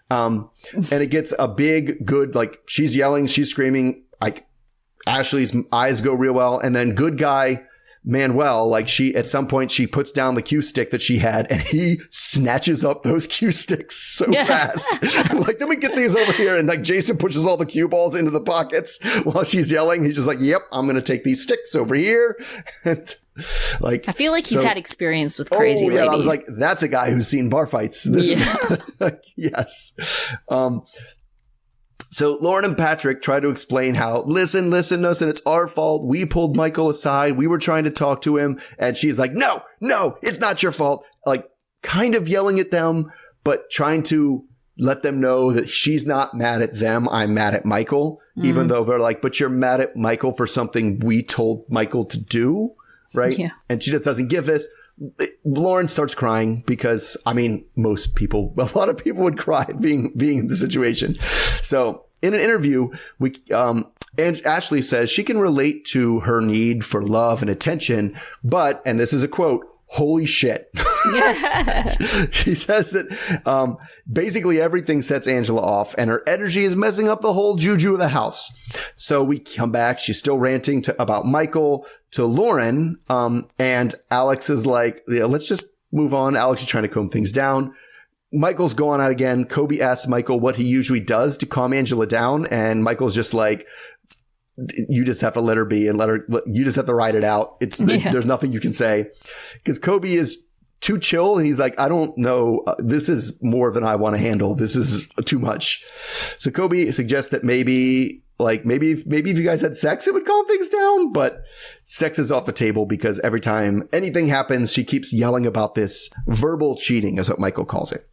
And it gets a big good, like she's yelling, she's screaming, like Ashley's eyes go real well. And then good guy Manuel, like at some point she puts down the cue stick that she had and he snatches up those cue sticks so fast. Like, let me get these over here. And like Jason pushes all the cue balls into the pockets while she's yelling. He's just like, yep, I'm going to take these sticks over here. And like, I feel like he's had experience with crazy lady. I was like, that's a guy who's seen bar fights. This is yes. So Lauren and Patrick try to explain how, listen, it's our fault. We pulled Michael aside. We were trying to talk to him. And she's like, no, it's not your fault. Like, kind of yelling at them, but trying to let them know that she's not mad at them. I'm mad at Michael, even though they're like, but you're mad at Michael for something we told Michael to do, right? Yeah. And she just doesn't give this. Lauren starts crying because, I mean, a lot of people would cry being in the situation. So in an interview, Ashley says she can relate to her need for love and attention, but, and this is a quote, holy shit. She says that basically everything sets Angela off and her energy is messing up the whole juju of the house. So we come back. She's still ranting about Michael to Lauren. And Alex is like, let's just move on. Alex is trying to calm things down. Michael's going out again. Kobe asks Michael what he usually does to calm Angela down. And Michael's just like, you just have to let her be and you just have to ride it out. There's nothing you can say, because Kobe is too chill. And he's like, I don't know. This is more than I want to handle. This is too much. So Kobe suggests that maybe if you guys had sex, it would calm things down, but sex is off the table because every time anything happens, she keeps yelling about this verbal cheating is what Michael calls it.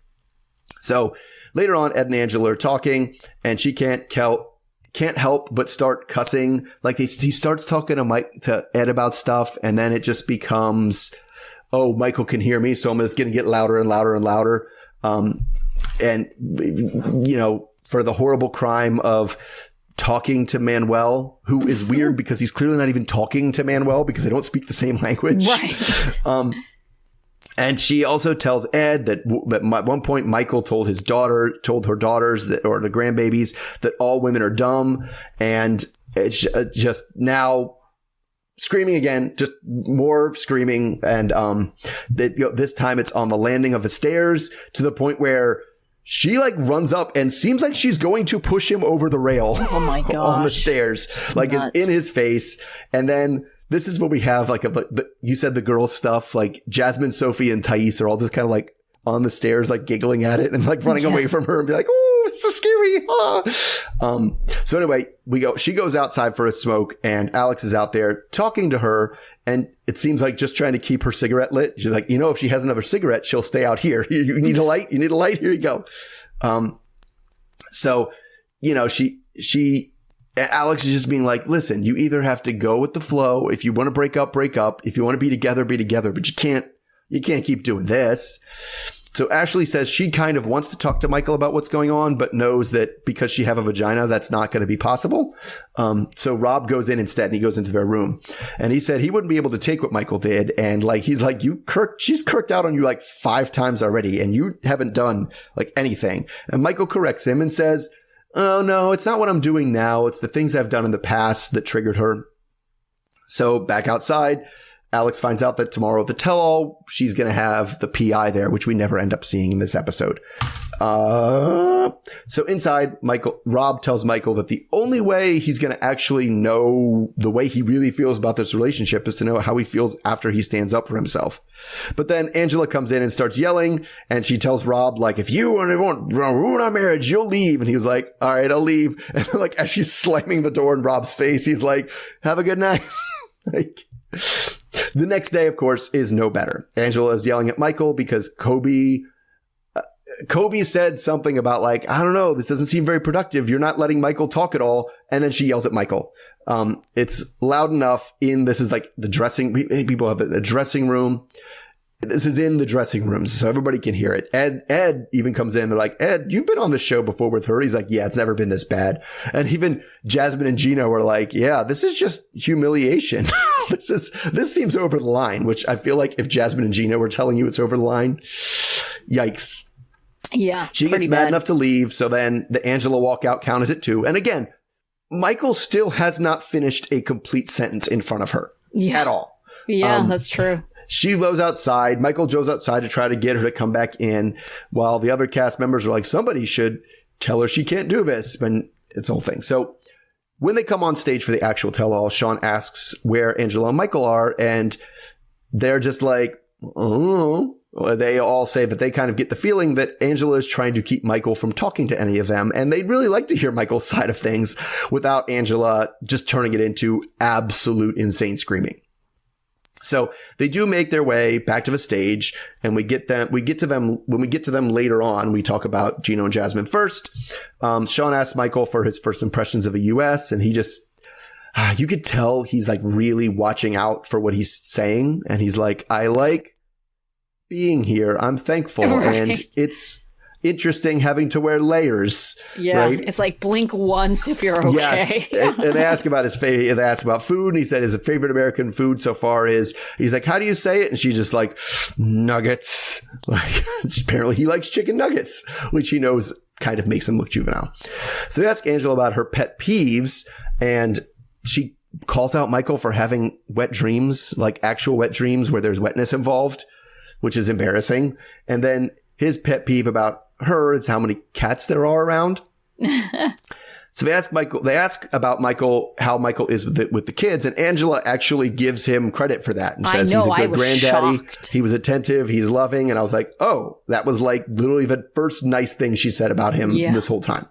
So later on, Ed and Angela are talking and she can't help but start cussing. Like he starts talking to Ed about stuff, and then it just becomes, oh, Michael can hear me, so I'm just going to get louder and louder and louder. And you know, for the horrible crime of talking to Manuel, who is weird because he's clearly not even talking to Manuel because they don't speak the same language. Right. And she also tells Ed that at one point Michael told her daughters or the grandbabies that all women are dumb, and it's just now screaming again, just more screaming, and this time it's on the landing of the stairs to the point where she like runs up and seems like she's going to push him over the rail. Oh my gosh. On the stairs, like is in his face, and then. This is what we have, like, you said the girl stuff, like Jasmine, Sophie, and Thais are all just kind of like on the stairs, like giggling at it and like running away from her and be like, oh, it's so scary. Ah. So anyway, she goes outside for a smoke and Alex is out there talking to her. And it seems like just trying to keep her cigarette lit. She's like, if she has another cigarette, she'll stay out here. You need a light? You need a light? Here you go. So, Alex is just being like, listen, you either have to go with the flow. If you want to break up, break up. If you want to be together, but you can't keep doing this. So Ashley says she kind of wants to talk to Michael about what's going on, but knows that because she have a vagina, that's not going to be possible. So Rob goes in instead and he goes into their room and he said he wouldn't be able to take what Michael did. And like, he's like, she's kirked out on you like 5 times already and you haven't done like anything. And Michael corrects him and says, oh, no, it's not what I'm doing now. It's the things I've done in the past that triggered her. So back outside, Alex finds out that tomorrow at the tell-all, she's going to have the PI there, which we never end up seeing in this episode. So inside, Rob tells Michael that the only way he's going to actually know the way he really feels about this relationship is to know how he feels after he stands up for himself. But then Angela comes in and starts yelling, and she tells Rob, like, if you want to ruin our marriage, you'll leave. And he was like, all right, I'll leave. And like, as she's slamming the door in Rob's face, he's like, have a good night. Like, the next day, of course, is no better. Angela is yelling at Michael because Kobe said something about like, I don't know, this doesn't seem very productive. You're not letting Michael talk at all. And then she yells at Michael. It's loud enough this is like the dressing. People have a dressing room. This is in the dressing rooms, so everybody can hear it. Ed even comes in. They're like, Ed, you've been on the show before with her. He's like, yeah, it's never been this bad. And even Jasmine and Gino were like, yeah, this is just humiliation. This seems over the line, which I feel like if Jasmine and Gino were telling you it's over the line, yikes. Yeah. She gets mad enough to leave. So then the Angela walkout count is at 2. And again, Michael still has not finished a complete sentence in front of her at all. Yeah, that's true. She goes outside. Michael goes outside to try to get her to come back in, while the other cast members are like, somebody should tell her she can't do this. But it's a whole thing. So when they come on stage for the actual tell-all, Sean asks where Angela and Michael are, and they're just like, oh. They all say that they kind of get the feeling that Angela is trying to keep Michael from talking to any of them, and they'd really like to hear Michael's side of things without Angela just turning it into absolute insane screaming. So they do make their way back to the stage, and when we get to them later on, we talk about Gino and Jasmine first. Sean asks Michael for his first impressions of the US, and he just, you could tell he's like really watching out for what he's saying. And he's like, I like being here. I'm thankful. Right. And it's interesting having to wear layers. Yeah. Right? It's like blink once if you're okay. Yes. And they ask about his favorite, they ask about food, and he said his favorite American food so far is, he's like, how do you say it? And she's just like, nuggets. Like, apparently he likes chicken nuggets, which he knows kind of makes him look juvenile. So they ask Angela about her pet peeves, and she calls out Michael for having wet dreams, like actual wet dreams where there's wetness involved, which is embarrassing. And then his pet peeve about her is how many cats there are around. So they ask about Michael, how Michael is with the kids, and Angela actually gives him credit for that and says he's a good granddaddy. Shocked. He was attentive. He's loving. And I was like, oh, that was like literally the first nice thing she said about him this whole time.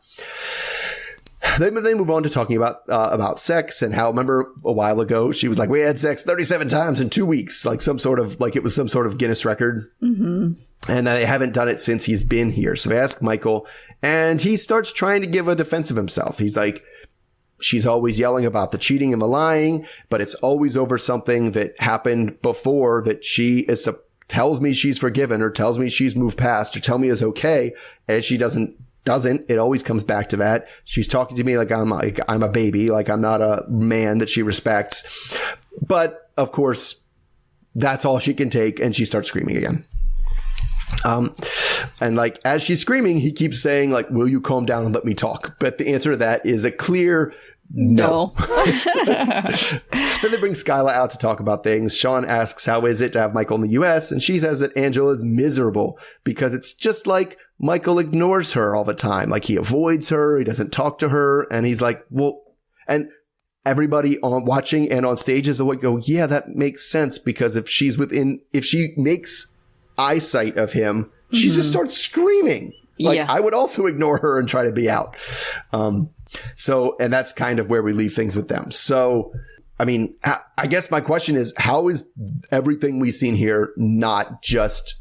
They move on to talking about sex, and how, remember a while ago, she was like, we had sex 37 times in 2 weeks, like it was some sort of Guinness record. Mm-hmm. And they haven't done it since he's been here. So they ask Michael, and he starts trying to give a defense of himself. He's like, she's always yelling about the cheating and the lying, but it's always over something that happened before that she tells me she's forgiven, or tells me she's moved past, or tell me is okay. And she doesn't. It always comes back to that. She's talking to me like I'm a baby, like I'm not a man that she respects. But of course, that's all she can take, and she starts screaming again. And like, as she's screaming, he keeps saying like, will you calm down and let me talk? But the answer to that is a clear no. Then they bring Skyla out to talk about things. Sean asks, how is it to have Michael in the US? And she says that Angela is miserable because it's just like Michael ignores her all the time. Like, he avoids her. He doesn't talk to her. And he's like, well, and everybody on watching and on stage is like, go, yeah, that makes sense, because if she makes eyesight of him, she just starts screaming. Like, I would also ignore her and try to be out. And that's kind of where we leave things with them. So, I mean, I guess my question is, how is everything we've seen here not just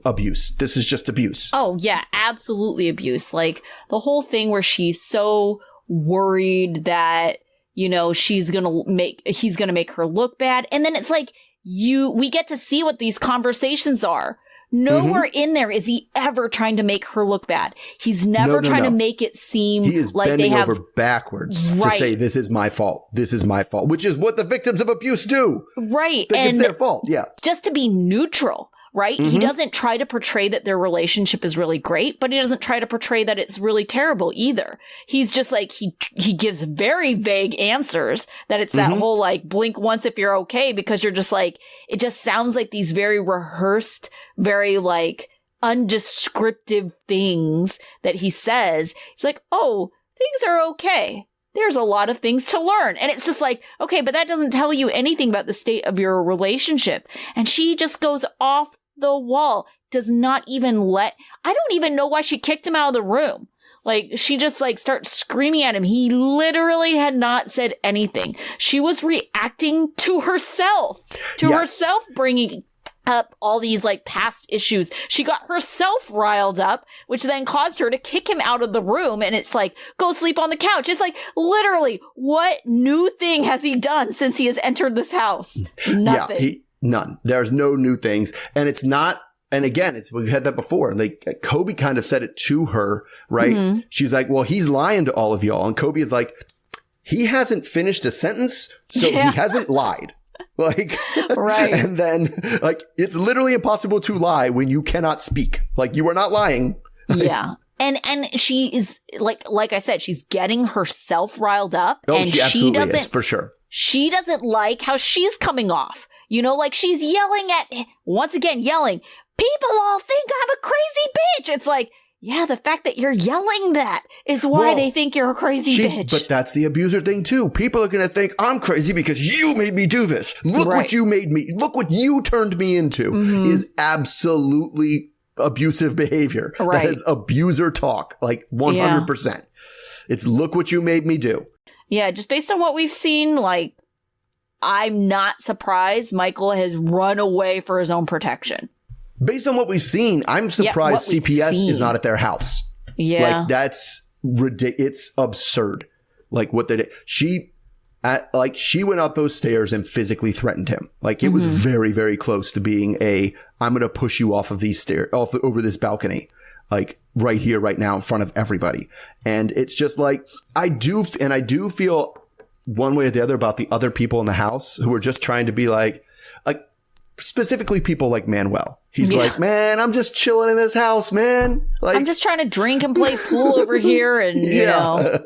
abuse? This is just abuse. Oh, yeah, absolutely abuse. Like, the whole thing where she's so worried that, he's going to make her look bad. And then it's like, we get to see what these conversations are. Nowhere in there is he ever trying to make her look bad. He's never trying to make it seem like they have... He is bending over backwards to say, this is my fault. This is my fault, which is what the victims of abuse do. Right. It's their fault. Yeah. Just to be neutral, right? Mm-hmm. He doesn't try to portray that their relationship is really great, but he doesn't try to portray that it's really terrible either. He's just like, he gives very vague answers, that it's that whole like, blink once if you're okay, because you're just like, it just sounds like these very rehearsed, very like undescriptive things that he says. He's like, oh, things are okay. There's a lot of things to learn. And it's just like, okay, but that doesn't tell you anything about the state of your relationship. And she just goes off the wall, does not even I don't even know why she kicked him out of the room. Like, she just like starts screaming at him. He literally had not said anything. She was reacting to herself, herself bringing up all these like past issues. She got herself riled up, which then caused her to kick him out of the room. And it's like, go sleep on the couch. It's like, literally, what new thing has he done since he has entered this house? Nothing. Yeah, none. There's no new things. And it's not, and again, we've had that before. Like, Kobe kind of said it to her, right? Mm-hmm. She's like, well, he's lying to all of y'all. And Kobe is like, he hasn't finished a sentence, so he hasn't lied. Like, right. And then, like, it's literally impossible to lie when you cannot speak. Like, you are not lying. Yeah. And she is, like I said, she's getting herself riled up. Oh, and she absolutely is, for sure. She doesn't like how she's coming off. like she's yelling once again, yelling, people all think I'm a crazy bitch. It's like, yeah, the fact that you're yelling that is why they think you're a crazy bitch. But that's the abuser thing too. People are going to think I'm crazy because you made me do this. Look what you made me. Look what you turned me into is absolutely abusive behavior. Right. That is abuser talk, like 100%. Yeah. It's look what you made me do. Yeah, just based on what we've seen, like, I'm not surprised Michael has run away for his own protection. Based on what we've seen, I'm surprised CPS is not at their house. Yeah. Like, that's ridiculous. It's absurd. Like, what they did. She went up those stairs and physically threatened him. Like, it was very, very close to being I'm going to push you off of these stairs, over this balcony. Like, right here, right now, in front of everybody. And it's just like, I do feel one way or the other about the other people in the house who are just trying to be like specifically people like Manuel. He's like, man, I'm just chilling in this house, man. Like, I'm just trying to drink and play pool over here. And, you know.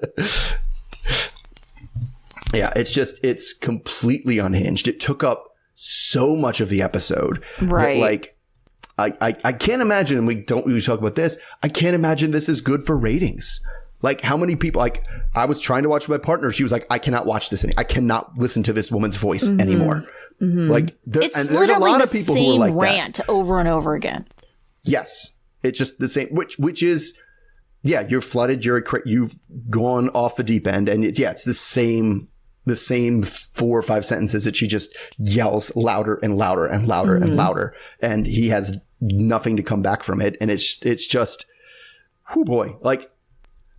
Yeah, it's completely unhinged. It took up so much of the episode. Right. That, like, I can't imagine, and we don't usually talk about this, I can't imagine this is good for ratings. Like, how many people, like, I was trying to watch with my partner. She was like, I cannot watch this. I cannot listen to this woman's voice anymore. Like, it's and there's a lot of people who are like rant that. Over and over again. Yes. It's just the same, which is, yeah, you're flooded. You've gone off the deep end. And it's the same 4 or 5 sentences that she just yells louder and louder and louder and louder. And he has nothing to come back from it. And it's just, whoo boy, like,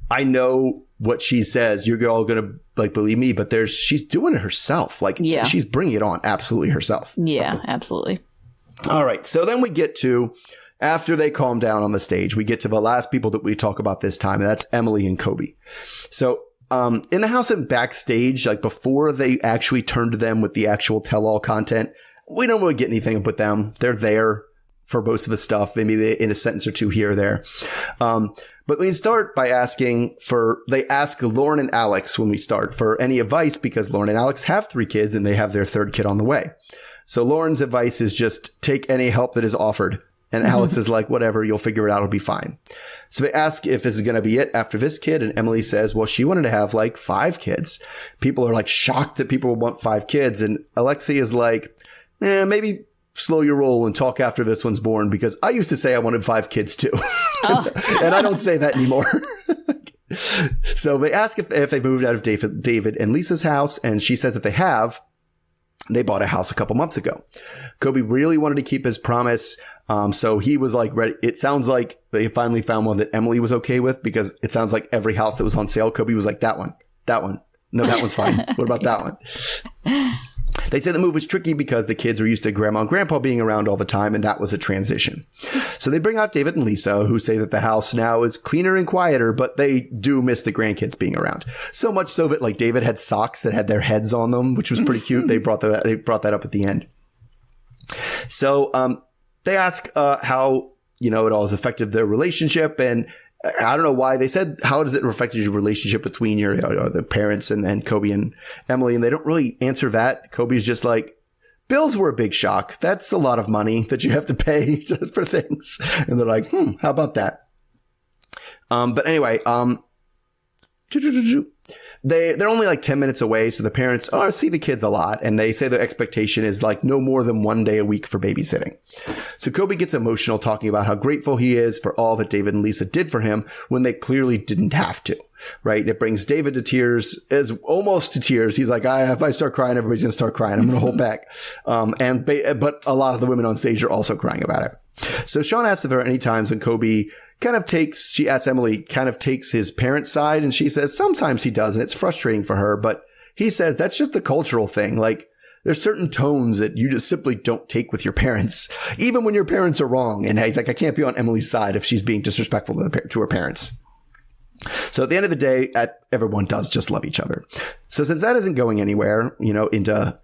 I know what she says. You're all going to like believe me, but she's doing it herself. Like, she's bringing it on absolutely herself. Yeah, absolutely. All right. So then we get to, after they calm down on the stage, we get to the last people that we talk about this time. And that's Emily and Kobe. So in the house and backstage, like before they actually turn to them with the actual tell-all content, we don't really get anything with them. They're there for most of the stuff, maybe in a sentence or two here or there. But we start by they ask Lauren and Alex when we start for any advice, because Lauren and Alex have 3 kids and they have their 3rd kid on the way. So Lauren's advice is just take any help that is offered. And Alex is like, whatever, you'll figure it out. It'll be fine. So they ask if this is going to be it after this kid. And Emily says, well, she wanted to have like 5 kids. People are like shocked that people would want 5 kids. And Alexei is like, maybe slow your roll and talk after this one's born, because I used to say I wanted 5 kids too. And I don't say that anymore. So they ask if they moved out of David and Lisa's house. And she said that they have. They bought a house a couple months ago. Kobe really wanted to keep his promise. So he was like, ready. It sounds like they finally found one that Emily was okay with, because it sounds like every house that was on sale, Kobe was like, that one. No, that one's fine. What about that one? They said the move was tricky because the kids were used to grandma and grandpa being around all the time, and that was a transition. So they bring out David and Lisa, who say that the house now is cleaner and quieter, but they do miss the grandkids being around. So much so that like David had socks that had their heads on them, which was pretty cute. They brought that up at the end. So they ask how it all has affected their relationship, and I don't know why. They said, how does it affect your relationship between your the parents and Kobe and Emily? And they don't really answer that. Kobe's just like, bills were a big shock. That's a lot of money that you have to pay for things. And they're like, how about that? But anyway, they're only like 10 minutes away. So the parents see the kids a lot. And they say the expectation is like no more than 1 day a week for babysitting. So Kobe gets emotional talking about how grateful he is for all that David and Lisa did for him when they clearly didn't have to. Right. It brings David to tears, almost to tears. He's like, if I start crying, everybody's going to start crying. I'm going to hold back. But a lot of the women on stage are also crying about it. So Sean asks if there are any times when Kobe she asks Emily, kind of takes his parents' side, and she says sometimes he does, and it's frustrating for her, but he says that's just a cultural thing. Like, there's certain tones that you just simply don't take with your parents, even when your parents are wrong. And he's like, I can't be on Emily's side if she's being disrespectful to her parents. So at the end of the day, everyone does just love each other. So since that isn't going anywhere, into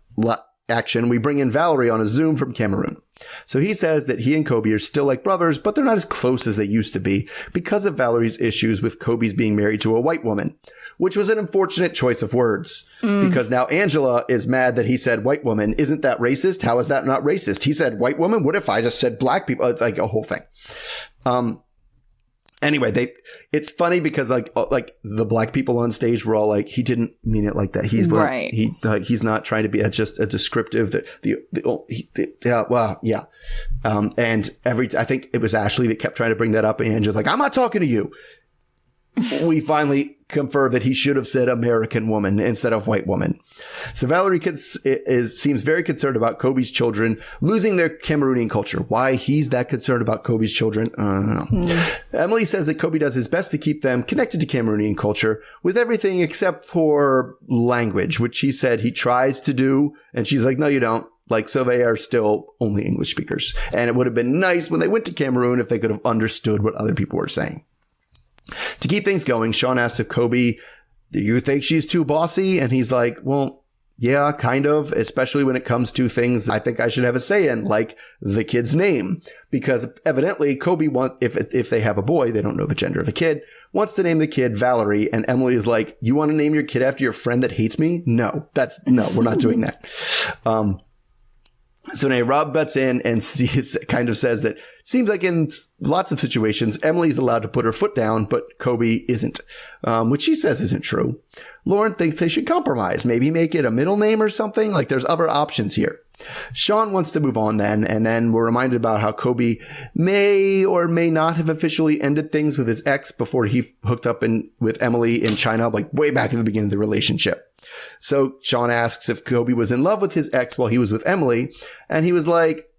action, we bring in Valerie on a Zoom from Cameroon. So he says that he and Kobe are still like brothers, but they're not as close as they used to be because of Valerie's issues with Kobe's being married to a white woman, which was an unfortunate choice of words because now Angela is mad that he said white woman. Isn't that racist? How is that not racist? He said white woman. What if I just said black people? It's like a whole thing. Anyway, it's funny because like the black people on stage were all like, he didn't mean it like that. He's right. He's not trying to be just a descriptive and I think it was Ashley that kept trying to bring that up, and Angela's like, I'm not talking to you. We finally confer that he should have said American woman instead of white woman. So Valerie seems very concerned about Kobe's children losing their Cameroonian culture. Why he's that concerned about Kobe's children, I don't know. Emily says that Kobe does his best to keep them connected to Cameroonian culture with everything except for language, which he said he tries to do. And she's like, no, you don't. Like, so they are still only English speakers. And it would have been nice when they went to Cameroon if they could have understood what other people were saying. To keep things going, Sean asks if Kobe, do you think she's too bossy? And he's like, well, yeah, kind of, especially when it comes to things I think I should have a say in, like the kid's name. Because evidently Kobe if they have a boy, they don't know the gender of the kid, wants to name the kid Valerie. And Emily is like, you want to name your kid after your friend that hates me? No, we're not doing that. So now Rob butts in and kind of says that it seems like in lots of situations, Emily's allowed to put her foot down, but Kobe isn't, which she says isn't true. Lauren thinks they should compromise, maybe make it a middle name or something. Like there's other options here. Sean wants to move on then, and then we're reminded about how Kobe may or may not have officially ended things with his ex before he hooked up with Emily in China, like way back at the beginning of the relationship. So Sean asks if Kobe was in love with his ex while he was with Emily, and he was like,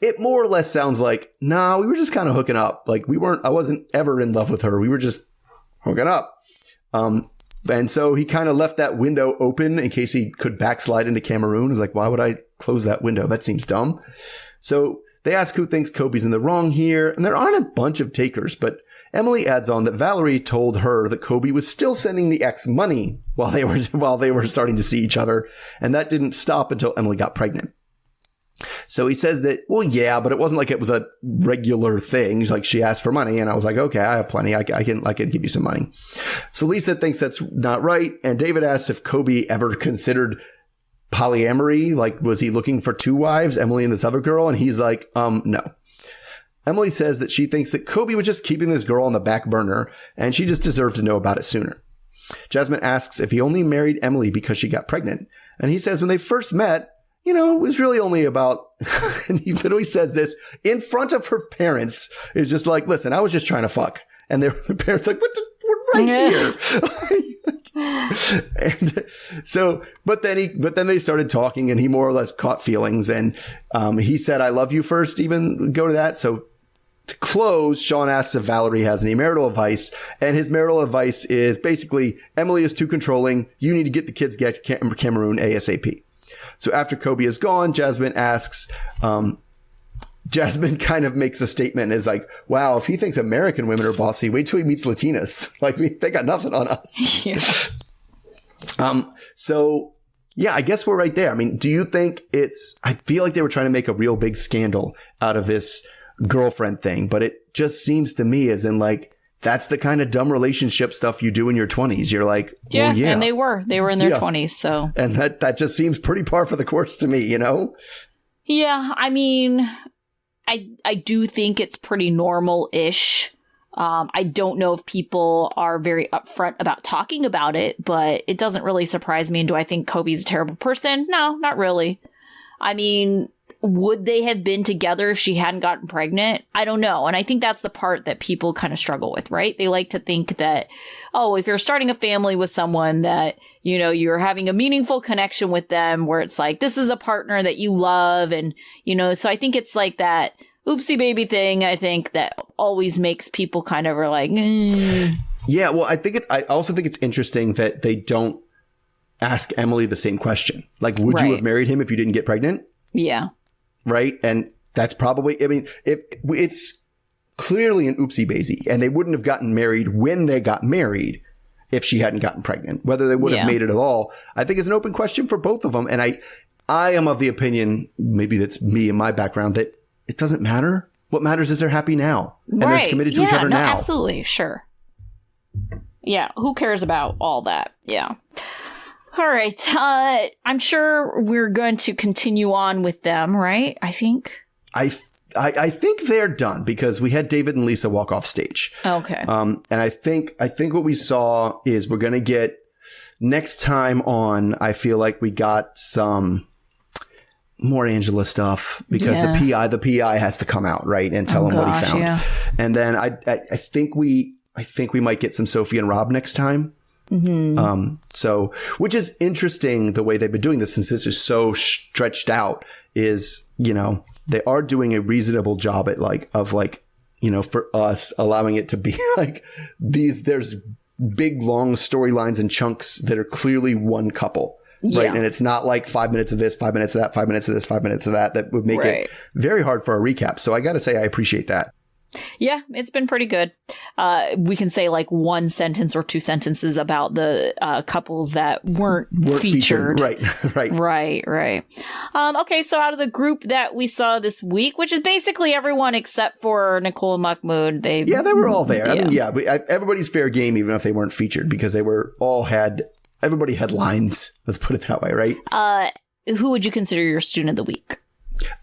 it more or less sounds like, nah, we were just kind of hooking up. Like I wasn't ever in love with her. We were just hooking up. And so he kind of left that window open in case he could backslide into Cameroon. He's like, why would I close that window? That seems dumb. So they ask who thinks Kobe's in the wrong here. And there aren't a bunch of takers, but Emily adds on that Valerie told her that Kobe was still sending the ex money while they were starting to see each other. And that didn't stop until Emily got pregnant. So he says that, well, yeah, but it wasn't like it was a regular thing. Like she asked for money and I was like, okay, I have plenty. I can give you some money. So Lisa thinks that's not right. And David asks if Kobe ever considered polyamory. Like, was he looking for two wives, Emily and this other girl? And he's like, no. Emily says that she thinks that Kobe was just keeping this girl on the back burner and she just deserved to know about it sooner. Jasmine asks if he only married Emily because she got pregnant. And he says when they first met, it was really only about, and he literally says this in front of her parents, is just like, listen, I was just trying to fuck. And the parents like, we're right here. And so, but then they started talking and he more or less caught feelings. And he said, I love you first, even go to that. So to close, Sean asks if Valerie has any marital advice. And his marital advice is basically, Emily is too controlling. You need to get the kids to Cameroon ASAP. So after Kobe is gone, Jasmine asks, Jasmine kind of makes a statement and is like, wow, if he thinks American women are bossy, wait till he meets Latinas. Like, they got nothing on us. Yeah. So yeah, I guess we're right there. I mean, do you think I feel like they were trying to make a real big scandal out of this girlfriend thing, but it just seems to me as in like, that's the kind of dumb relationship stuff you do in your 20s. You're like, yeah, well, yeah. And they were in their 20s. So, and that just seems pretty par for the course to me, Yeah. I mean, I do think it's pretty normal-ish. I don't know if people are very upfront about talking about it, but it doesn't really surprise me. And do I think Kobe's a terrible person? No, not really. I mean, would they have been together if she hadn't gotten pregnant? I don't know. And I think that's the part that people kind of struggle with, right? They like to think that, oh, if you're starting a family with someone that, you're having a meaningful connection with them where it's like, this is a partner that you love. And, so I think it's like that oopsie baby thing, I think, that always makes people kind of are like, Yeah, well, I also think it's interesting that they don't ask Emily the same question. Like, would you have married him if you didn't get pregnant? Yeah. Right. And that's probably, I mean, it's clearly an oopsie baby, and they wouldn't have gotten married when they got married if she hadn't gotten pregnant, whether they would have made it at all. I think it's an open question for both of them. And I am of the opinion, maybe that's me and my background, that it doesn't matter. What matters is they're happy now. And they're committed to each other now. Absolutely. Sure. Yeah. Who cares about all that? Yeah. All right. I'm sure we're going to continue on with them, right? I think. I think they're done because we had David and Lisa walk off stage. Okay. And I think what we saw is we're going to get next time on. I feel like we got some more Angela stuff because the PI has to come out, right, and tell him what he found. Yeah. And then I think we might get some Sophie and Rob next time. Mm-hmm. So, which is interesting the way they've been doing this since this is so stretched out. Is, you know, they are doing a reasonable job at for us allowing it to be like these. There's big long storylines and chunks that are clearly one couple. Right. And it's not like 5 minutes of this, 5 minutes of that, 5 minutes of this, 5 minutes of that. That would make it very hard for a recap. So I got to say, I appreciate that. Yeah, it's been pretty good. We can say like one sentence or two sentences about the couples that weren't featured. Right. Okay, so out of the group that we saw this week, which is basically everyone except for Nicole and Mahmoud, they were all there. Yeah. I mean, everybody's fair game, even if they weren't featured, because they were everybody had lines. Let's put it that way, right? Who would you consider your student of the week?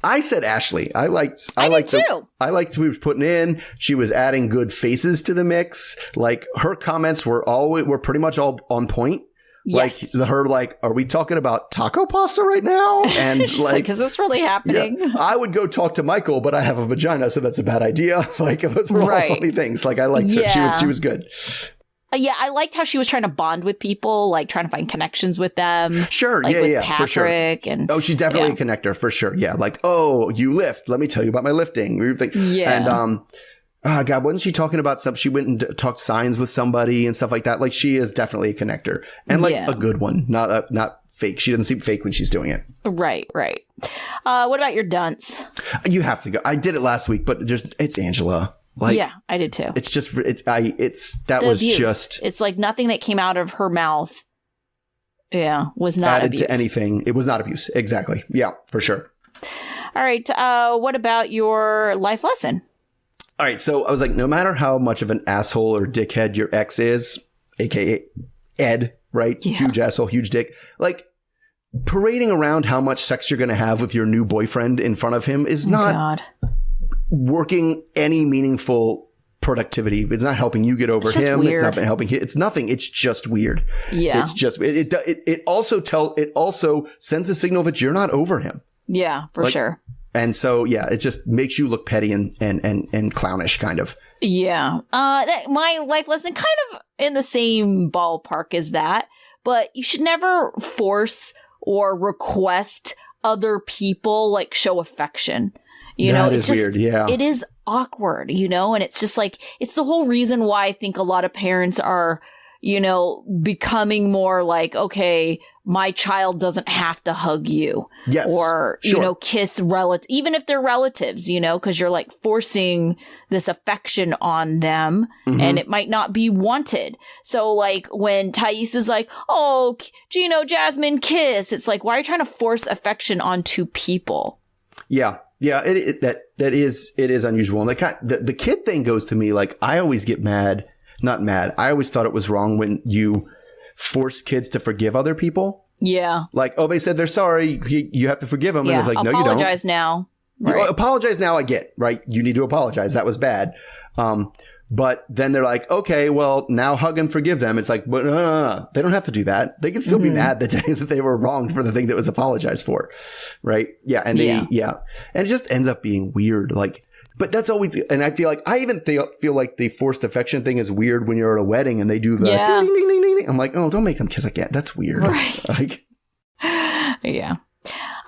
I said Ashley. I liked what she was putting in. She was adding good faces to the mix. Like her comments were pretty much all on point. Yes. Like her, like, are we talking about taco pasta right now? And like, is this really happening? Yeah, I would go talk to Michael, but I have a vagina, so that's a bad idea. Like those were all funny things. Like I liked her. She was good. Yeah, I liked how she was trying to bond with people, like trying to find connections with them. Sure, like with for sure. And she's definitely a connector for sure. Yeah, like, oh, you lift. Let me tell you about my lifting. Yeah. And God, wasn't she talking about stuff? She went and talked signs with somebody and stuff like that. Like she is definitely a connector and a good one, not fake. She doesn't seem fake when she's doing it. Right. What about your dunce? You have to go. I did it last week, but it's Angela. Like, yeah, I did too. It's just it's like nothing that came out of her mouth. Yeah, was not added abuse. To anything. It was not abuse. Exactly. Yeah, for sure. All right. What about your life lesson? All right. So I was like, no matter how much of an asshole or dickhead your ex is, aka Ed, right? Yeah. Huge asshole, huge dick. Like parading around how much sex you're going to have with your new boyfriend in front of him is not working any meaneful productivity. It's not helping you get over him. Weird. It's not been helping him. It's nothing. It's just weird. Yeah. It's just it also sends a signal that you're not over him. Yeah, for sure. And so it just makes you look petty and clownish kind of. Yeah. My life lesson kind of in the same ballpark as that, but you should never force or request other people like show affection. You know, it's just weird. Yeah. It is awkward, you know, and it's just like, it's the whole reason why I think a lot of parents are, you know, becoming more like, okay, my child doesn't have to hug you. Yes. Or, you know, kiss even if they're relatives, you know, because you're like forcing this affection on them and it might not be wanted. So like when Thais is like, oh, Gino, Jasmine, kiss. It's like, why are you trying to force affection onto people? Yeah. Yeah, it is unusual. And the kid thing goes to me like I always get mad. Not mad. I always thought it was wrong when you force kids to forgive other people. Yeah. Like, oh, they said they're sorry. You have to forgive them. Yeah. And it's like, no, you don't. Apologize now. Right. Apologize now. I get, right? You need to apologize. That was bad. But then they're like, okay, well, now hug and forgive them. It's like, but they don't have to do that. They can still be mad that they were wronged for the thing that was apologized for. Right. Yeah. And And it just ends up being weird. Like, but that's always, and I feel like, I even feel like the forced affection thing is weird when you're at a wedding and they do the ding, ding, ding, ding, ding. I'm like, oh, don't make them kiss again. That's weird. Right. Like, yeah.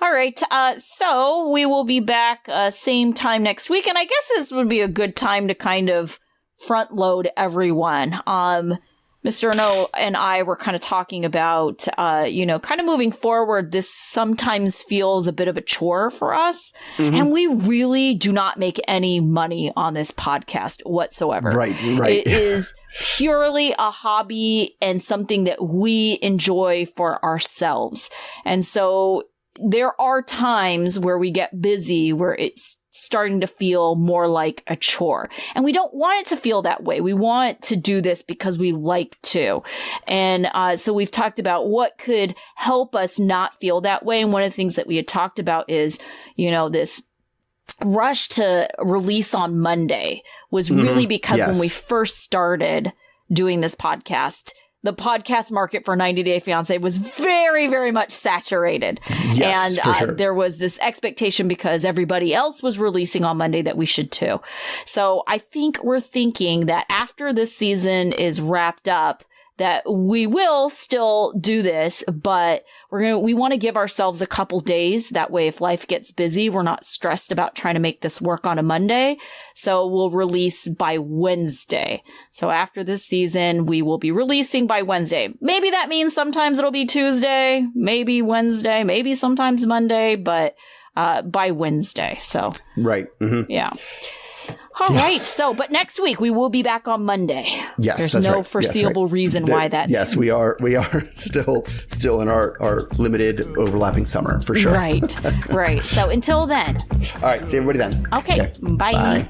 All right. So we will be back same time next week. And I guess this would be a good time to kind of front load everyone. Mr. Ono and I were kind of talking about, kind of moving forward, this sometimes feels a bit of a chore for us. And we really do not make any money on this podcast whatsoever. Right. It is purely a hobby and something that we enjoy for ourselves. And so there are times where we get busy, where it starting to feel more like a chore. And we don't want it to feel that way. We want to do this because we like to. And so we've talked about what could help us not feel that way. And one of the things that we had talked about is, this rush to release on Monday was really because when we first started doing this podcast, the podcast market for 90 Day Fiancé was very, very much saturated. Yes, and for sure. There was this expectation because everybody else was releasing on Monday that we should too. So I think we're thinking that after this season is wrapped up, that we will still do this, but we want to give ourselves a couple days. That way, if life gets busy, we're not stressed about trying to make this work on a Monday. So we'll release by Wednesday. So after this season, we will be releasing by Wednesday. Maybe that means sometimes it'll be Tuesday, maybe Wednesday, maybe sometimes Monday, but by Wednesday. So right. Mm-hmm. Yeah. All right. So, but next week we will be back on Monday. Yes, there's no foreseeable reason why that's. Yes, we are still in our limited overlapping summer for sure. Right. So until then. All right. See everybody then. Okay. Bye. Bye.